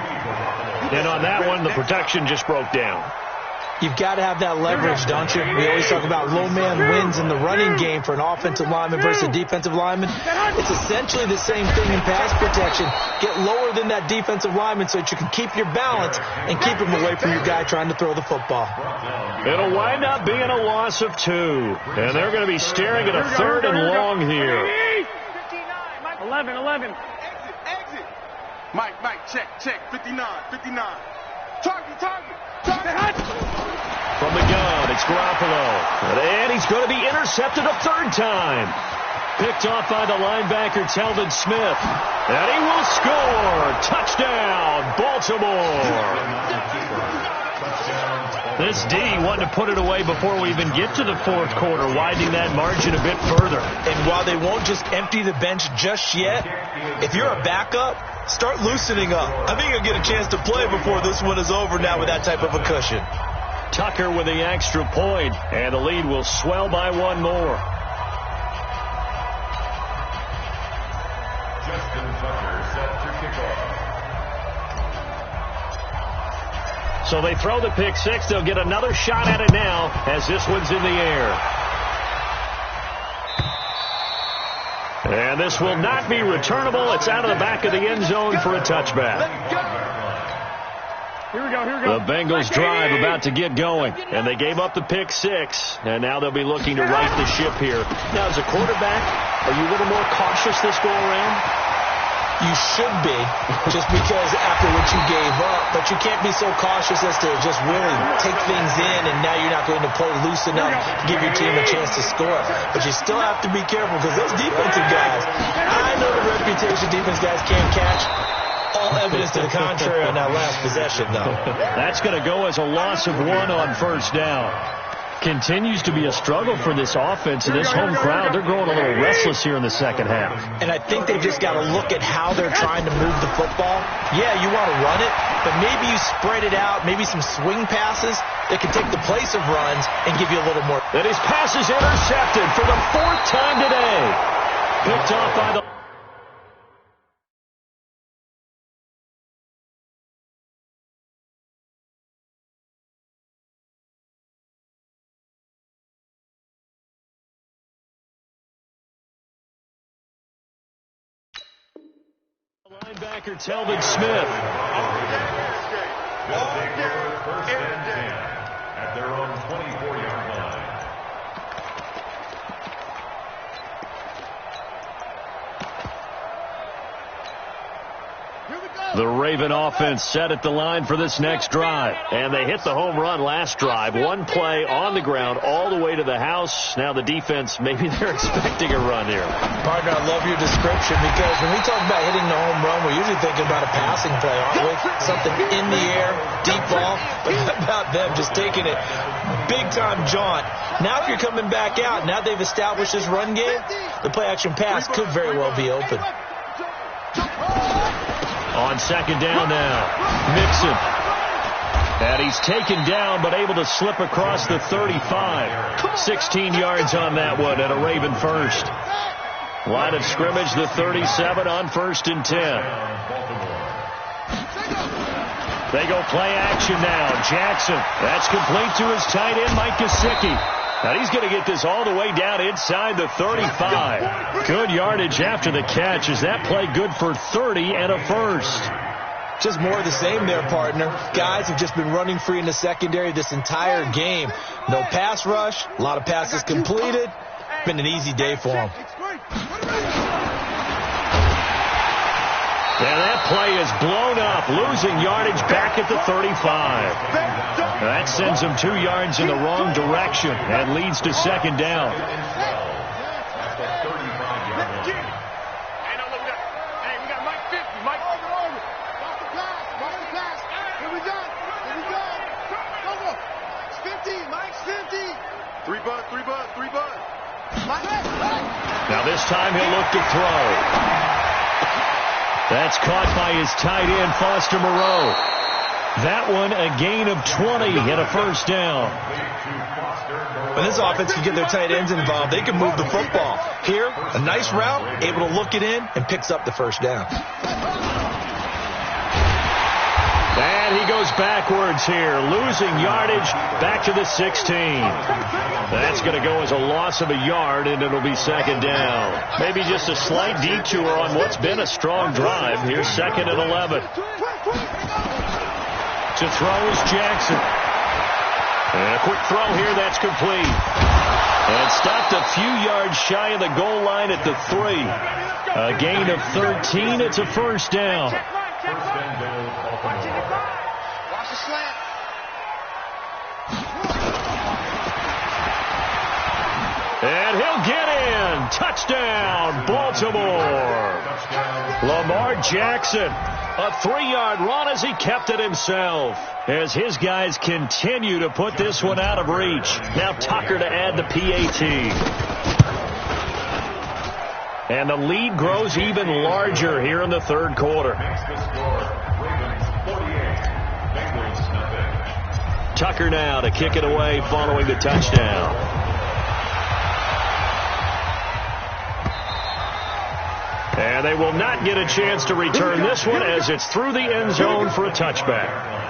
And on that one, the protection just broke down. You've got to have that leverage, don't you? We always talk about low man wins in the running game for an offensive lineman versus a defensive lineman. It's essentially the same thing in pass protection. Get lower than that defensive lineman so that you can keep your balance and keep him away from your guy trying to throw the football. It'll wind up being a loss of 2. And they're going to be staring at a 3rd and long here. 11. Exit. Mike, check. 59. Target. From the gun, it's Garoppolo. And he's going to be intercepted a 3rd time. Picked off by the linebacker, Telvin Smith. And he will score. Touchdown, Baltimore. This D wanted to put it away before we even get to the 4th quarter, widening that margin a bit further. And while they won't just empty the bench just yet, if you're a backup, start loosening up. I think you'll get a chance to play before this one is over now with that type of a cushion. Tucker with the extra point, and the lead will swell by 1 more. Justin Tucker set to kick off. So they throw the pick 6. They'll get another shot at it now as this one's in the air. And this will not be returnable. It's out of the back of the end zone for a touchback. Here we go. The Bengals drive about to get going, and they gave up the pick 6, and now they'll be looking to right the ship here. Now, as a quarterback, are you a little more cautious this go around? You should be, just because after what you gave up, but you can't be so cautious as to just really take things in, and now you're not going to play loose enough to give your team a chance to score. But you still have to be careful because those defensive guys, I know the reputation defense guys can't catch. All evidence to the contrary on that last possession, though. That's going to go as a loss of 1 on 1st down. Continues to be a struggle for this offense and this home crowd. They're growing a little restless here in the 2nd half. And I think they've just got to look at how they're trying to move the football. Yeah, you want to run it, but maybe you spread it out, maybe some swing passes that can take the place of runs and give you a little more. And his pass is intercepted for the 4th time today. Picked off by the... Linebacker Telvin Smith. They'll take over 1st and 10 at their own 24-yard line. The Raven offense set at the line for this next drive. And they hit the home run last drive. 1 play on the ground all the way to the house. Now the defense, maybe they're expecting a run here. Partner, I love your description because when we talk about hitting the home run, we're usually thinking about a passing play, aren't we? Something in the air, deep ball. But how about them just taking it big-time jaunt? Now if you're coming back out, now they've established this run game, the play-action pass could very well be open. On 2nd down now, Mixon. And he's taken down but able to slip across the 35. 16 yards on that one and a Raven first. Line of scrimmage, the 37 on 1st and 10. They go play action now. Jackson. That's complete to his tight end, Mike Gesicki. And he's going to get this all the way down inside the 35. Good yardage after the catch. Is that play good for 30 and a first? Just more of the same there, partner. Guys have just been running free in the secondary this entire game. No pass rush. A lot of passes completed. Been an easy day for them. And that play is blown up, losing yardage back at the 35. That sends him 2 yards in the wrong direction and leads to 2nd down. Now this time he'll look to throw. That's caught by his tight end, Foster Moreau. That one a gain of 20 and a first down. When this offense can get their tight ends involved, they can move the football. Here, a nice route, able to look it in, and picks up the first down. And he goes backwards here, losing yardage back to the 16. That's going to go as a loss of a yard, and it'll be second down. Maybe just a slight detour on what's been a strong drive. Here's 2nd and 11. To throw is Jackson. And a quick throw here, that's complete. And stopped a few yards shy of the goal line at the 3. A gain of 13. It's a first down. Watch the slant. And he'll get in. Touchdown, Baltimore. Lamar Jackson. A 3-yard run as he kept it himself. As his guys continue to put this one out of reach. Now Tucker to add the PAT. And the lead grows even larger here in the third quarter. Tucker now to kick it away following the touchdown. And they will not get a chance to return this one as it's through the end zone for a touchback.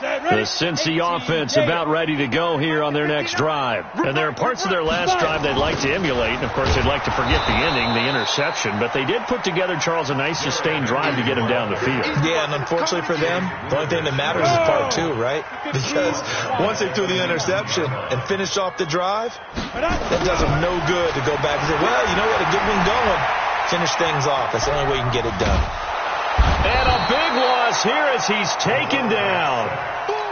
The Cincy offense about ready to go here on their next drive. And there are parts of their last drive they'd like to emulate. And, of course, they'd like to forget the ending, the interception. But they did put together, Charles, a nice sustained drive to get him down the field. Yeah, and unfortunately for them, the only thing that matters is part 2, right? Because once they threw the interception and finished off the drive, that does them no good to go back and say, well, you know what, a good one going. Finish things off. That's the only way you can get it done. And a big loss here as he's taken down.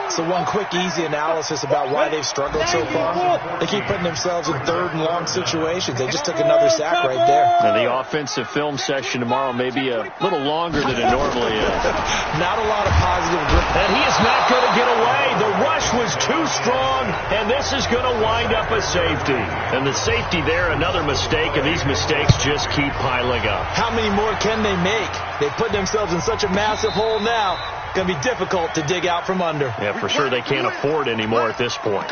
So one quick, easy analysis about why they've struggled so far. They keep putting themselves in 3rd and long situations. They just took another sack right there. And the offensive film session tomorrow may be a little longer than it normally is. Not a lot of positive grip. And he is not going to get away. The rush was too strong, and this is going to wind up a safety. And the safety there, another mistake, and these mistakes just keep piling up. How many more can they make? They put themselves in such a massive hole now. Going to be difficult to dig out from under. Yeah, for sure they can't afford anymore at this point.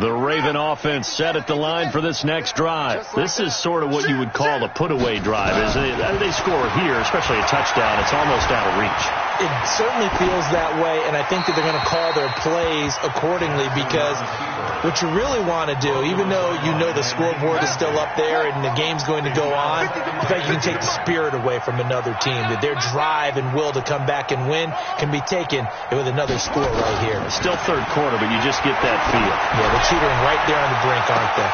The Raven offense set at the line for this next drive. This is sort of what you would call a put-away drive, isn't it? They score here, especially a touchdown. It's almost out of reach. It certainly feels that way, and I think that they're going to call their plays accordingly because what you really want to do, even though you know the scoreboard is still up there and the game's going to go on, in fact, you can take the spirit away from another team, that their drive and will to come back and win can be taken with another score right here. It's still third quarter, but you just get that feel. Yeah, they're teetering right there on the brink, aren't they?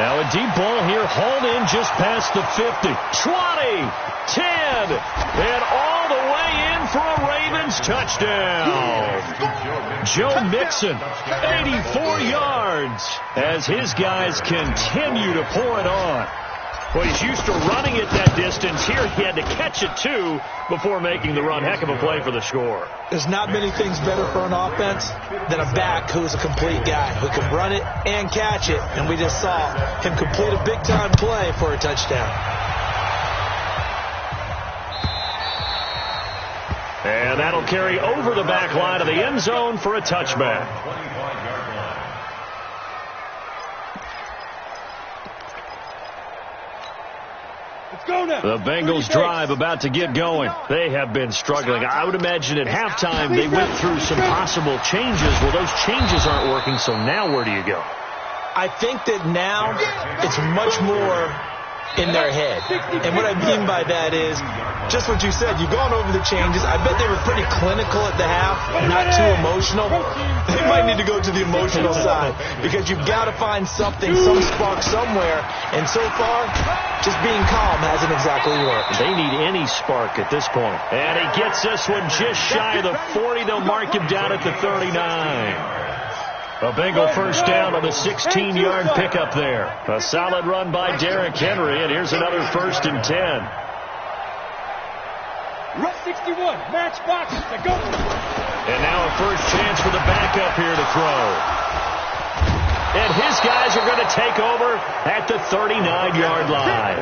Now a deep ball here, hauled in just past the 50. 20, 10, and all the way in for a Ravens touchdown. Joe Mixon, 84 yards, as his guys continue to pour it on. Well, he's used to running it that distance. Here he had to catch it, too, before making the run. Heck of a play for the score. There's not many things better for an offense than a back who's a complete guy, who can run it and catch it. And we just saw him complete a big-time play for a touchdown. And that'll carry over the back line of the end zone for a touchback. The Bengals drive about to get going. They have been struggling. I would imagine at halftime they went through some possible changes. Well, those changes aren't working, so now where do you go? I think that now it's much more in their head. And what I mean by that is just what you said. You've gone over the changes. I bet they were pretty clinical at the half, not too emotional. They might need to go to the emotional side because you've got to find something, some spark somewhere. And so far, just being calm hasn't exactly worked. They need any spark at this point. And he gets this one just shy of the 40. They'll mark him down at the 39. A Bengal first down on the 16-yard pickup there. A solid run by Derrick Henry, and here's another 1st and 10. Rush 61, match box to go. And now a first chance for the backup here to throw. And his guys are going to take over at the 39-yard line.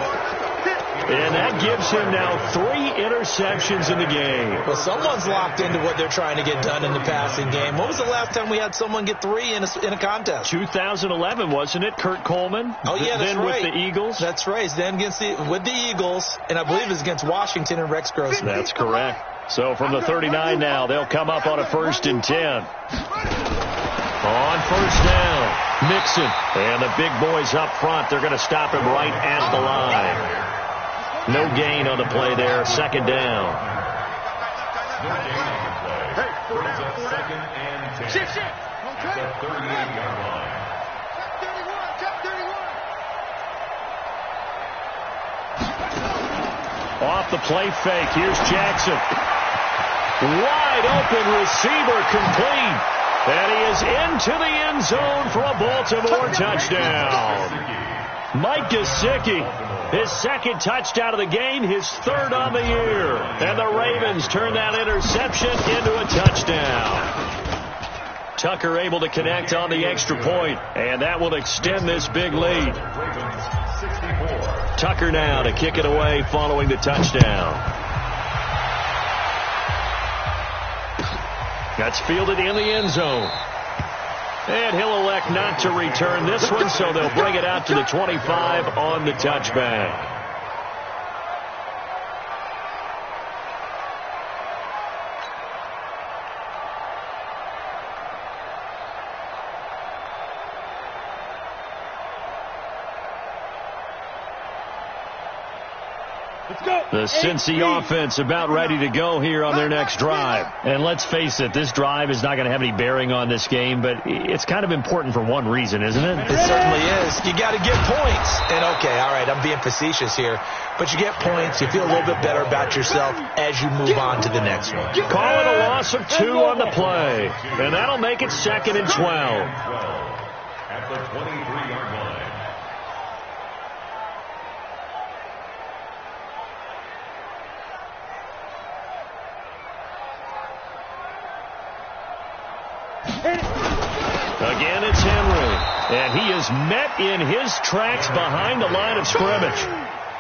and that gives him now 3 interceptions in the game. Well, someone's locked into what they're trying to get done in the passing game. When was the last time we had someone get 3 in a contest? 2011, wasn't it? Kurt Coleman? Oh, yeah, that's then right. with the Eagles? That's right. Then with the Eagles, and I believe it's against Washington and Rex Grossman. That's correct. So from the 39 now, they'll come up on a 1st and 10. On 1st down, Mixon. And the big boys up front, they're going to stop him right at the line. No gain on the play there, 2nd down. No gain on the play. Brings up 2nd and 10. At the 38-yard line. Off the play fake, here's Jackson. Wide open receiver, complete. And he is into the end zone for a Baltimore touchdown. Mike Gesicki, his 2nd touchdown of the game, his 3rd on the year. And the Ravens turn that interception into a touchdown. Tucker able to connect on the extra point, and that will extend this big lead. Tucker now to kick it away following the touchdown. That's fielded in the end zone. And he'll elect not to return this one, so they'll bring it out to the 25 on the touchback. The Cincy offense about ready to go here on their next drive. And let's face it, this drive is not going to have any bearing on this game, but it's kind of important for one reason, isn't it? It certainly is. You got to get points. And okay, all right, I'm being facetious here, but you get points, you feel a little bit better about yourself as you move on to the next one. Call it a loss of 2 on the play, and that'll make it 2nd and 12. At the 23-yard line. Again, it's Henry, and he is met in his tracks behind the line of scrimmage.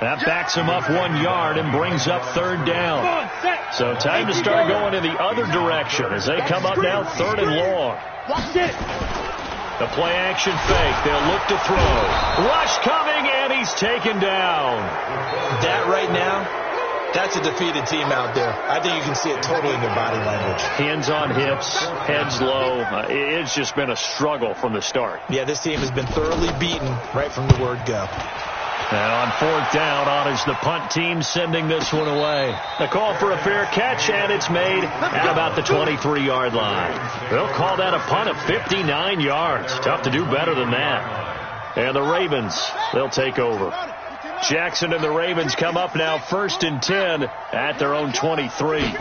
That backs him up 1 yard and brings up 3rd down. So time to start going in the other direction as they come up now 3rd and long. The play action fake. They'll look to throw. Rush coming, and he's taken down. That right now, that's a defeated team out there. I think you can see it totally in their body language. Hands on hips, heads low. It's just been a struggle from the start. Yeah, this team has been thoroughly beaten right from the word go. And on 4th down, honors the punt team sending this one away. The call for a fair catch, and it's made at about the 23-yard line. They'll call that a punt of 59 yards. Tough to do better than that. And the Ravens, they'll take over. Jackson and the Ravens come up now 1st and 10 at their own 23. And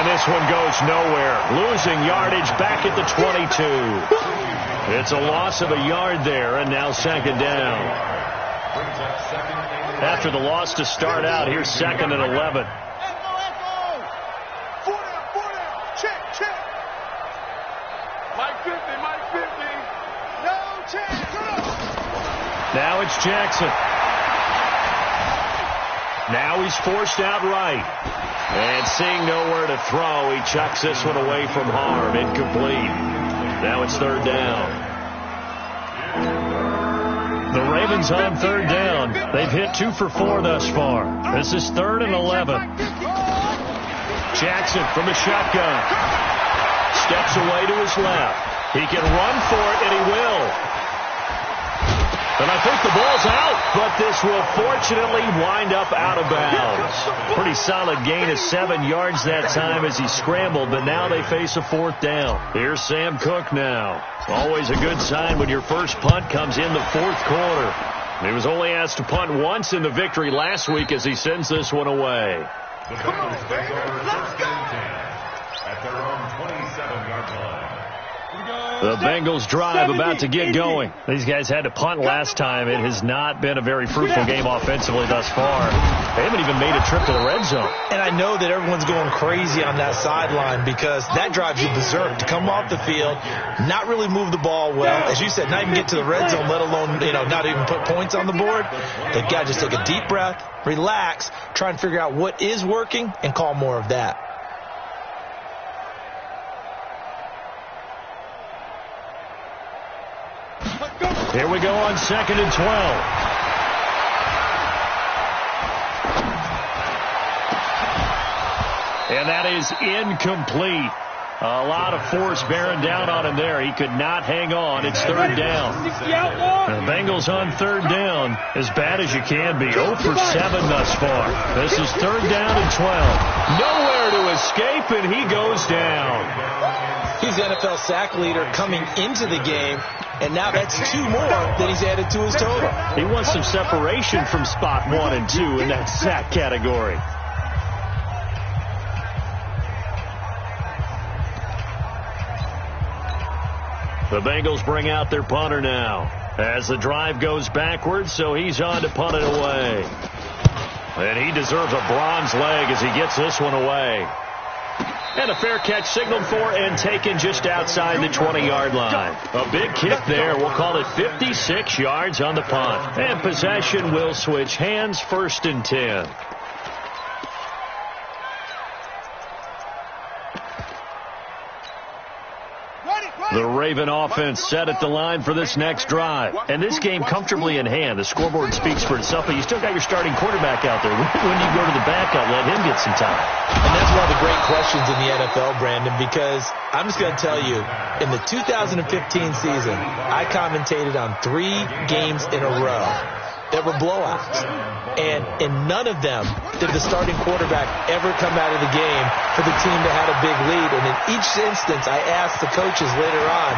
this one goes nowhere. Losing yardage back at the 22. It's a loss of a yard there, and now 2nd down. After the loss to start out, here's 2nd and 11. Now it's Jackson. Now he's forced out right. And seeing nowhere to throw, he chucks this one away from harm. Incomplete. Now it's 3rd down. The Ravens on 3rd down. They've hit 2 for 4 thus far. This is 3rd and 11. Jackson from the shotgun. Steps away to his left. He can run for it, and he will. And I think the ball's out, but this will fortunately wind up out of bounds. Pretty solid gain of 7 yards that time as he scrambled, but now they face a 4th down. Here's Sam Cook now. Always a good sign when your first punt comes in the 4th quarter. He was only asked to punt once in the victory last week as he sends this one away. The Bengals take over 1st and 10 at their own 27-yard line. The Bengals drive about to get going. These guys had to punt last time. It has not been a very fruitful game offensively thus far. They haven't even made a trip to the red zone. And I know that everyone's going crazy on that sideline because that drives you berserk to come off the field, not really move the ball well. As you said, not even get to the red zone, let alone, not even put points on the board. They've got to just take a deep breath, relax, try and figure out what is working, and call more of that. Here we go on 2nd and 12. And that is incomplete. A lot of force bearing down on him there. He could not hang on. It's 3rd down. The Bengals on 3rd down, as bad as you can be. 0 for 7 thus far. This is 3rd down and 12. Nowhere to escape, and he goes down. He's the NFL sack leader coming into the game, and now that's 2 more that he's added to his total. He wants some separation from spot 1 and 2 in that sack category. The Bengals bring out their punter now as the drive goes backwards, so he's on to punt it away. And he deserves a bronze leg as he gets this one away. And a fair catch signaled for and taken just outside the 20-yard line. A big kick there. We'll call it 56 yards on the punt. And possession will switch hands, 1st and 10. The Raven offense set at the line for this next drive. And this game comfortably in hand. The scoreboard speaks for itself, but you still got your starting quarterback out there. When you go to the backup, let him get some time. And that's one of the great questions in the NFL, Brandon, because I'm just going to tell you, in the 2015 season, I commentated on 3 games in a row that were blowouts. And in none of them did the starting quarterback ever come out of the game for the team that had a big lead. And in each instance, I asked the coaches later on.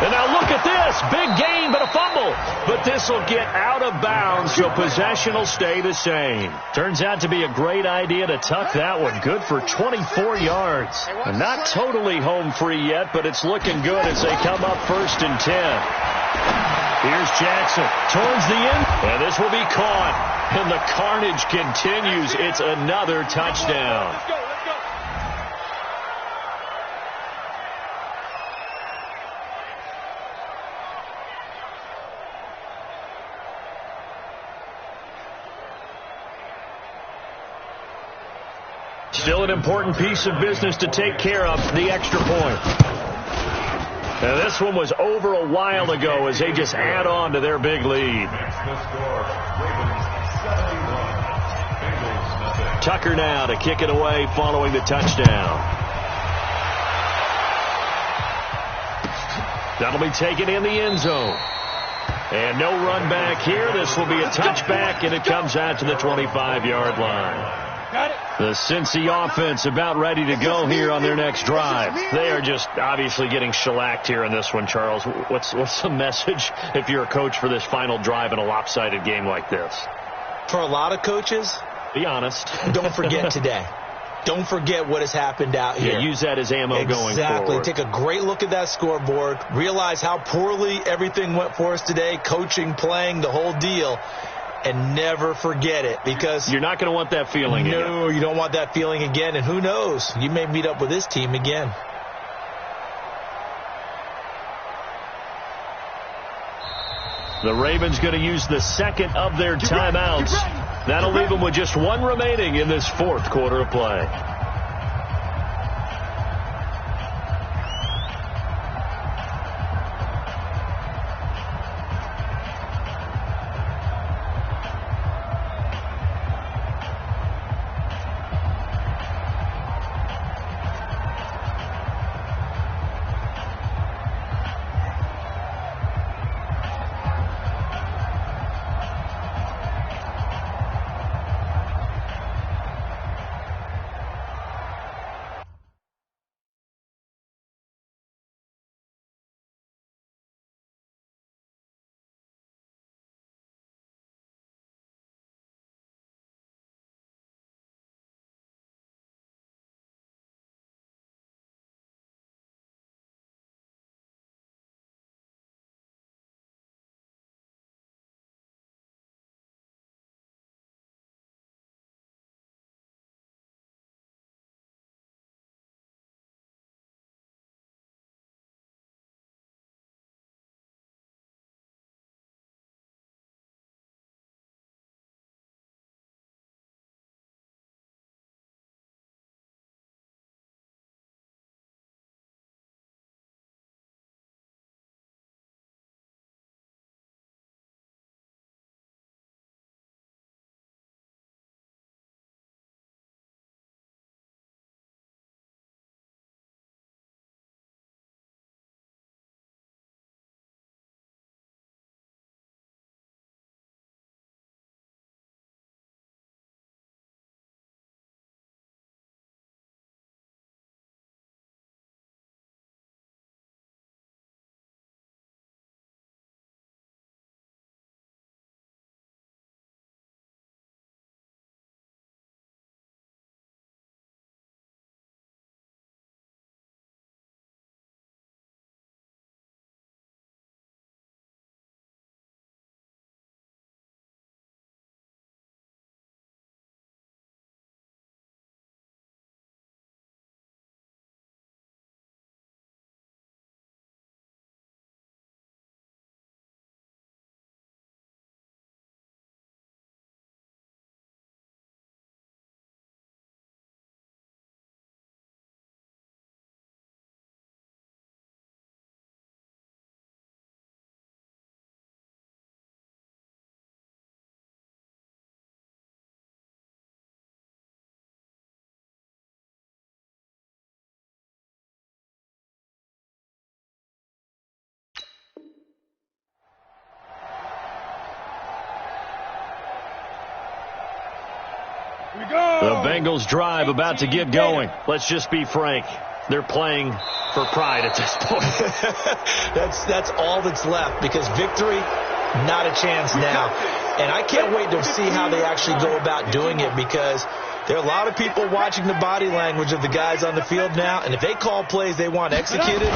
And now look at this. Big gain, but a fumble. But this will get out of bounds, so possession will stay the same. Turns out to be a great idea to tuck that one. Good for 24 yards. And not totally home free yet, but it's looking good as they come up 1st and 10. Here's Jackson towards the end, and this will be caught. And the carnage continues. It's another touchdown. Still an important piece of business to take care of, the extra point. Now, this one was over a while ago as they just add on to their big lead. Tucker now to kick it away following the touchdown. That'll be taken in the end zone. And no run back here. This will be a touchback, and it comes out to the 25-yard line. The Cincy offense about ready to go here on their next drive. They are just obviously getting shellacked here in this one, Charles. What's the message if you're a coach for this final drive in a lopsided game like this? For a lot of coaches, be honest. Don't forget today. Don't forget what has happened out here. Yeah, use that as ammo going forward. Exactly. Take a great look at that scoreboard. Realize how poorly everything went for us today. Coaching, playing, the whole deal. And never forget it, because you're not going to want that feeling again. No, you don't want that feeling again. And who knows? You may meet up with this team again. The Ravens going to use the second of their timeouts. That'll leave them with just 1 remaining in this 4th quarter of play. The Bengals drive about to get going. Let's just be frank. They're playing for pride at this point. That's all that's left, because victory, not a chance now. And I can't wait to see how they actually go about doing it, because there are a lot of people watching the body language of the guys on the field now, and if they call plays they want executed,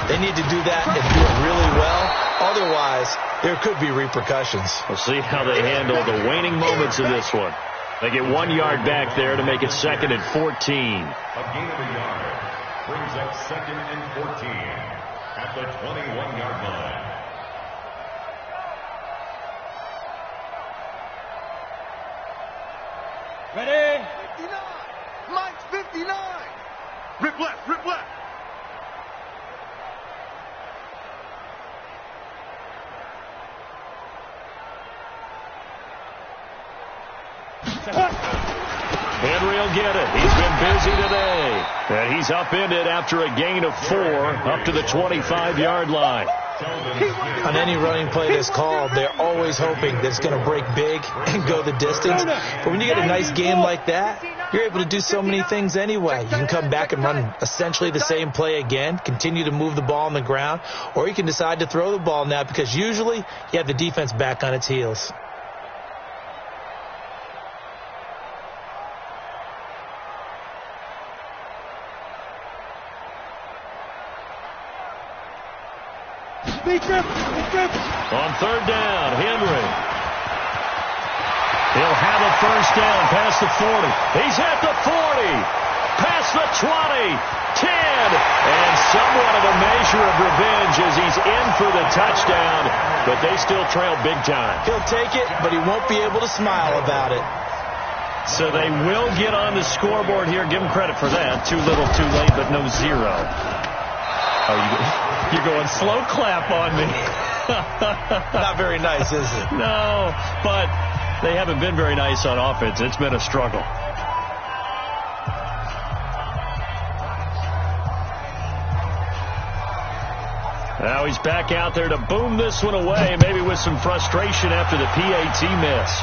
they need to do that and do it really well. Otherwise, there could be repercussions. We'll see how they handle the waning moments of this one. They get 1 yard back there to make it 2nd and 14. A gain of a yard brings up 2nd and 14 at the 21-yard line. Ready? 59. Mike's 59. Rip left, rip left. Henry will get it. He's been busy today. And he's upended after a gain of 4 up to the 25-yard line. On any running play that's called, they're always hoping that it's going to break big and go the distance. But when you get a nice game like that, you're able to do so many things anyway. You can come back and run essentially the same play again, continue to move the ball on the ground, or you can decide to throw the ball now, because usually you have the defense back on its heels. On 3rd down, Henry. He'll have a 1st down past the 40. He's at the 40. Past the 20. 10. And somewhat of a measure of revenge as he's in for the touchdown. But they still trail big time. He'll take it, but he won't be able to smile about it. So they will get on the scoreboard here. Give him credit for that. Too little, too late, but no 0. Oh, you're going slow clap on me. Not very nice, is it? No, but they haven't been very nice on offense. It's been a struggle. Now he's back out there to boom this one away, maybe with some frustration after the PAT miss.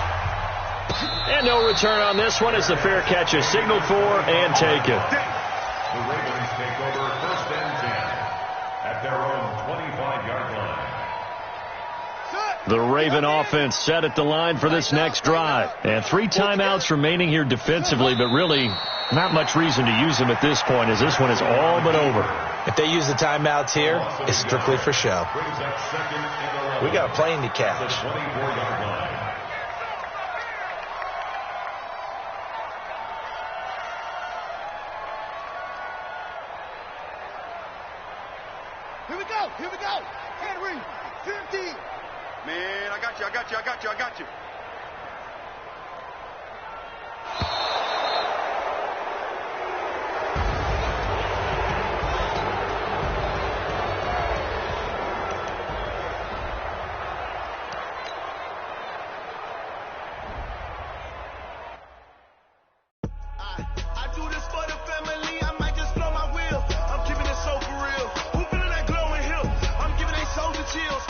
And no return on this one as the fair catch is signaled for and taken. The Ravens take over 1st and 10 at their own 25-yard line. The Raven offense set at the line for this next drive. And 3 timeouts remaining here defensively, but really not much reason to use them at this point, as this one is all but over. If they use the timeouts here, it's strictly for show. We got a plane to catch. 24-yard line. Here we go, here we go. Henry, 50. Man, I got you, I got you, I got you, I got you. I do this for the family, I might just blow my wheel. I'm keeping it so for real. Who feeling that glowing hill? I'm giving they soldier chills.